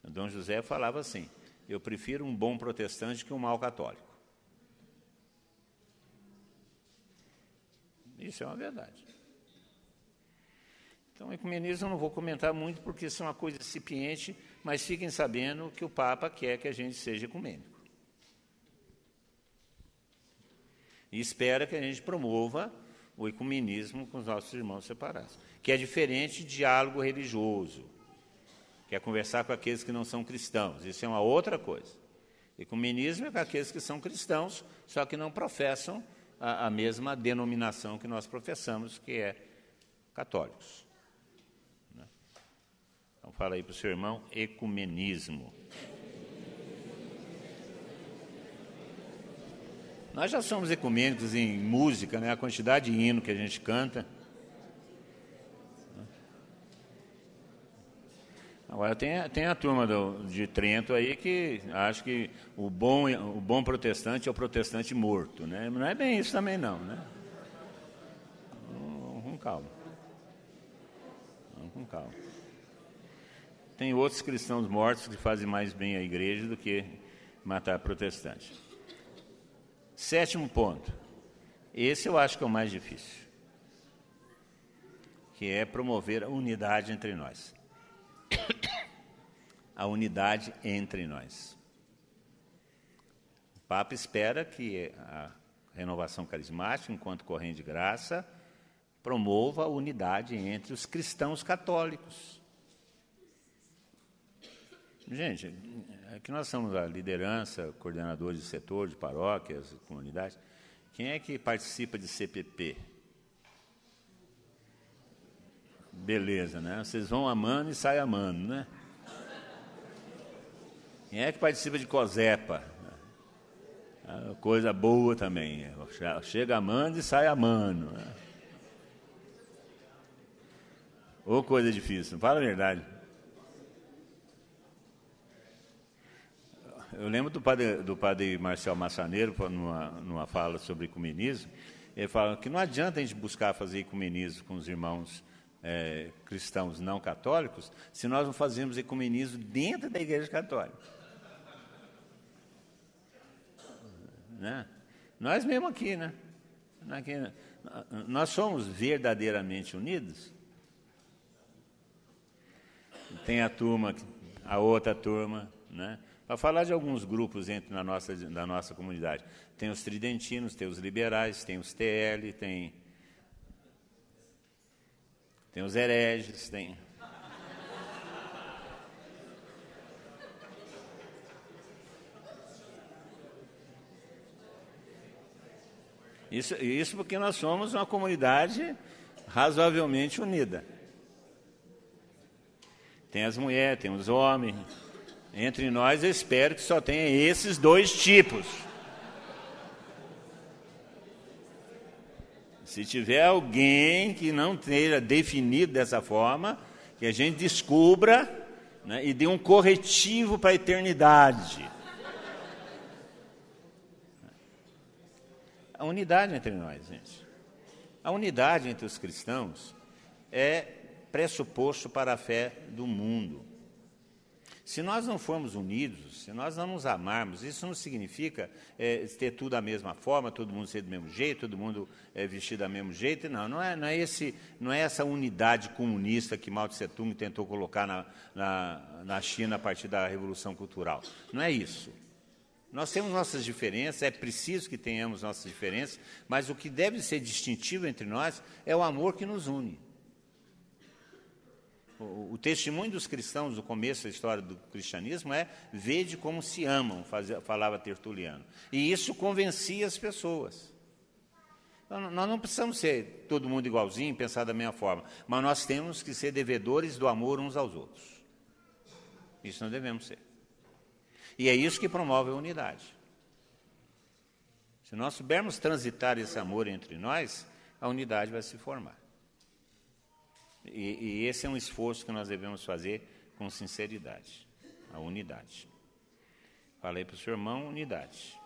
o Dom José falava assim: eu prefiro um bom protestante que um mau católico. Isso é uma verdade. Então, o ecumenismo eu não vou comentar muito, porque isso é uma coisa incipiente, mas fiquem sabendo que o Papa quer que a gente seja ecumênico. E espera que a gente promova o ecumenismo com os nossos irmãos separados, que é diferente de diálogo religioso, que é conversar com aqueles que não são cristãos. Isso é uma outra coisa. Ecumenismo é com aqueles que são cristãos, só que não professam a mesma denominação que nós professamos, que é católicos. Então, fala aí para o seu irmão, ecumenismo. Nós já somos ecumênicos em música, né? A quantidade de hino que a gente canta. Agora, tem a turma de Trento aí que acha que o bom protestante é o protestante morto, né? Não é bem isso também, não, né? Vamos com calma. Vamos com calma. Tem outros cristãos mortos que fazem mais bem à igreja do que matar protestante. 7º ponto. Esse eu acho que é o mais difícil, que é promover a unidade entre nós. A unidade entre nós. O Papa espera que a renovação carismática, enquanto corrente de graça, promova a unidade entre os cristãos católicos. Gente, aqui nós somos a liderança, coordenadores de setor, de paróquias, comunidades. Quem é que participa de CPP? Beleza, né? Vocês vão amando e saem amando, né? Quem é que participa de COSEPA? Coisa boa também. Chega amando e sai amando, né? Ou coisa difícil, fala a verdade. Eu lembro do padre Marcel Massaneiro, numa fala sobre ecumenismo, ele fala que não adianta a gente buscar fazer ecumenismo com os irmãos cristãos não católicos, se nós não fazemos ecumenismo dentro da Igreja Católica. Né? Nós mesmo aqui, né? Nós somos verdadeiramente unidos. Tem a outra turma, né? Para falar de alguns grupos da nossa comunidade. Tem os tridentinos, tem os liberais, tem os TL, tem os hereges, tem... Isso porque nós somos uma comunidade razoavelmente unida. Tem as mulheres, tem os homens. Entre nós, eu espero que só tenha esses dois tipos. Se tiver alguém que não tenha definido dessa forma, que a gente descubra, né, e dê um corretivo para a eternidade. A unidade entre nós, gente. A unidade entre os cristãos é pressuposto para a fé do mundo. Se nós não formos unidos, se nós não nos amarmos, isso não significa ter tudo da mesma forma, todo mundo ser do mesmo jeito, todo mundo vestir do mesmo jeito. Não é essa unidade comunista que Mao Tse Tung tentou colocar na China a partir da Revolução Cultural. Não é isso. Nós temos nossas diferenças, é preciso que tenhamos nossas diferenças, mas o que deve ser distintivo entre nós é o amor que nos une. O testemunho dos cristãos no começo da história do cristianismo é: vede como se amam, falava Tertuliano. E isso convencia as pessoas. Então, nós não precisamos ser todo mundo igualzinho, pensar da mesma forma, mas nós temos que ser devedores do amor uns aos outros. Isso nós devemos ser. E é isso que promove a unidade. Se nós soubermos transitar esse amor entre nós, a unidade vai se formar. E esse é um esforço que nós devemos fazer com sinceridade, a unidade. Falei para o seu irmão, unidade.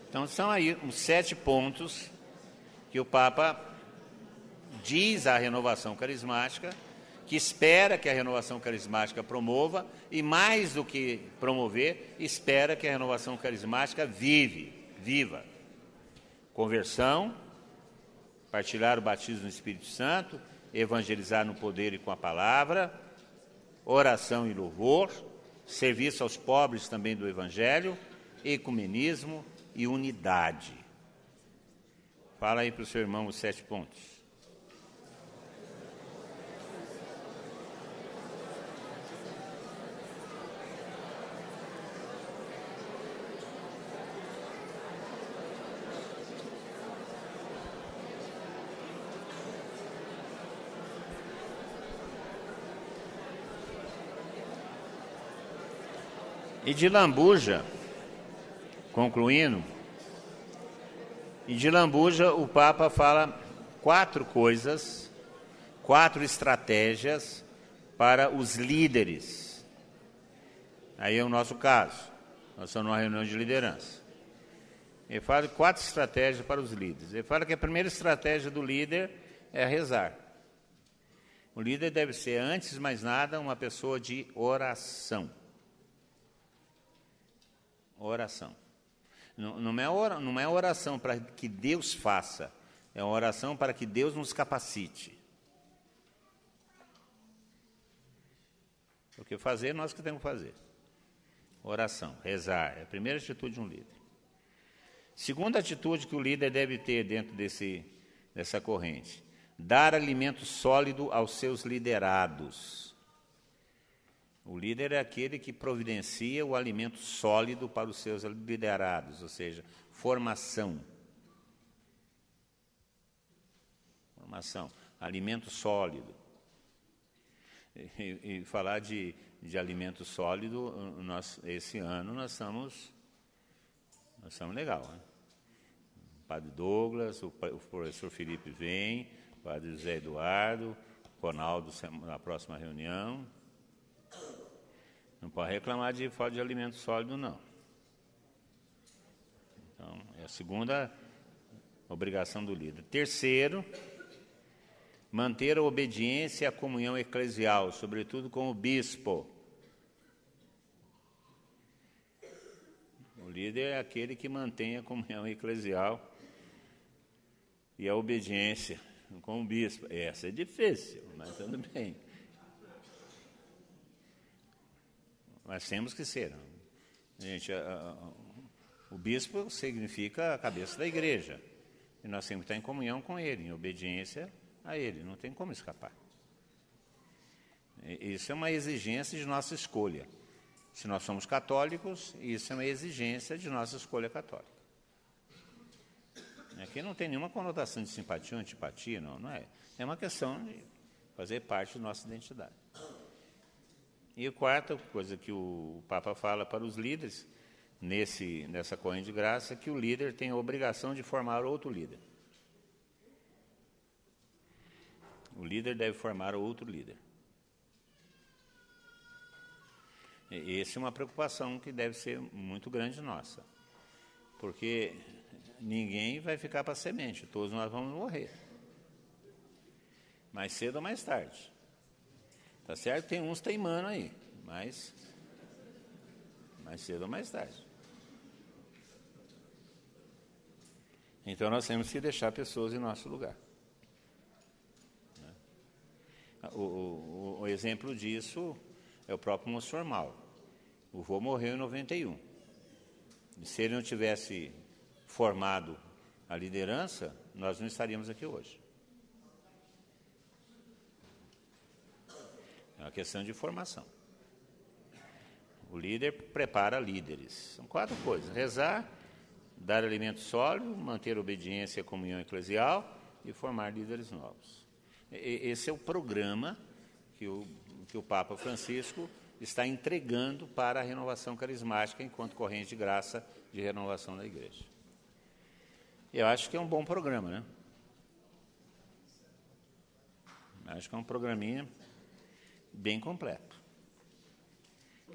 Então, são aí os 7 pontos que o Papa diz à renovação carismática, que espera que a renovação carismática promova, e mais do que promover, espera que a renovação carismática viva. Conversão, partilhar o batismo no Espírito Santo, evangelizar no poder e com a palavra, oração e louvor, serviço aos pobres também do Evangelho, ecumenismo e unidade. Fala aí para o seu irmão os 7 pontos. E de lambuja, concluindo, o Papa fala 4 coisas, 4 estratégias para os líderes. Aí é o nosso caso, nós estamos numa reunião de liderança. Ele fala de 4 estratégias para os líderes. Ele fala que a primeira estratégia do líder é rezar. O líder deve ser, antes de mais nada, uma pessoa de oração. Oração. Não é oração para que Deus faça, é uma oração para que Deus nos capacite. Porque fazer, nós que temos que fazer. Oração, rezar, é a primeira atitude de um líder. Segunda atitude que o líder deve ter dentro dessa corrente: dar alimento sólido aos seus liderados. O líder é aquele que providencia o alimento sólido para os seus liderados, ou seja, formação. Formação, alimento sólido. E falar de alimento sólido, esse ano nós estamos legal, né? O Padre Douglas, o professor Felipe vem, o Padre José Eduardo, o Ronaldo na próxima reunião. Não pode reclamar de falta de alimento sólido, não. Então, é a segunda obrigação do líder. Terceiro, manter a obediência e a comunhão eclesial, sobretudo com o bispo. O líder é aquele que mantém a comunhão eclesial e a obediência com o bispo. Essa é difícil, mas tudo bem. Mas temos que ser. Gente, o bispo significa a cabeça da igreja. E nós temos que estar em comunhão com ele, em obediência a ele. Não tem como escapar. Isso é uma exigência de nossa escolha. Se nós somos católicos, isso é uma exigência de nossa escolha católica. Aqui não tem nenhuma conotação de simpatia ou antipatia, não é. É uma questão de fazer parte da nossa identidade. E a quarta coisa que o Papa fala para os líderes, nessa corrente de graça, é que o líder tem a obrigação de formar outro líder. O líder deve formar outro líder. E essa é uma preocupação que deve ser muito grande nossa. Porque ninguém vai ficar para semente, todos nós vamos morrer. Mais cedo ou mais tarde. Tá certo? Tem uns teimando aí, mas mais cedo ou mais tarde. Então nós temos que deixar pessoas em nosso lugar. O exemplo disso é o próprio Monsenhor Mauro. O vô morreu em 91. E se ele não tivesse formado a liderança, nós não estaríamos aqui hoje. É uma questão de formação. O líder prepara líderes. São 4 coisas: rezar, dar alimento sólido, manter a obediência e a comunhão eclesial e formar líderes novos. Esse é o programa que o Papa Francisco está entregando para a renovação carismática enquanto corrente de graça de renovação da Igreja. Eu acho que é um bom programa, né? Acho que é um programinha bem completo.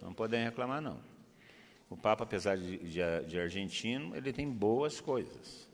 Não podem reclamar, não. O Papa, apesar de argentino, ele tem boas coisas.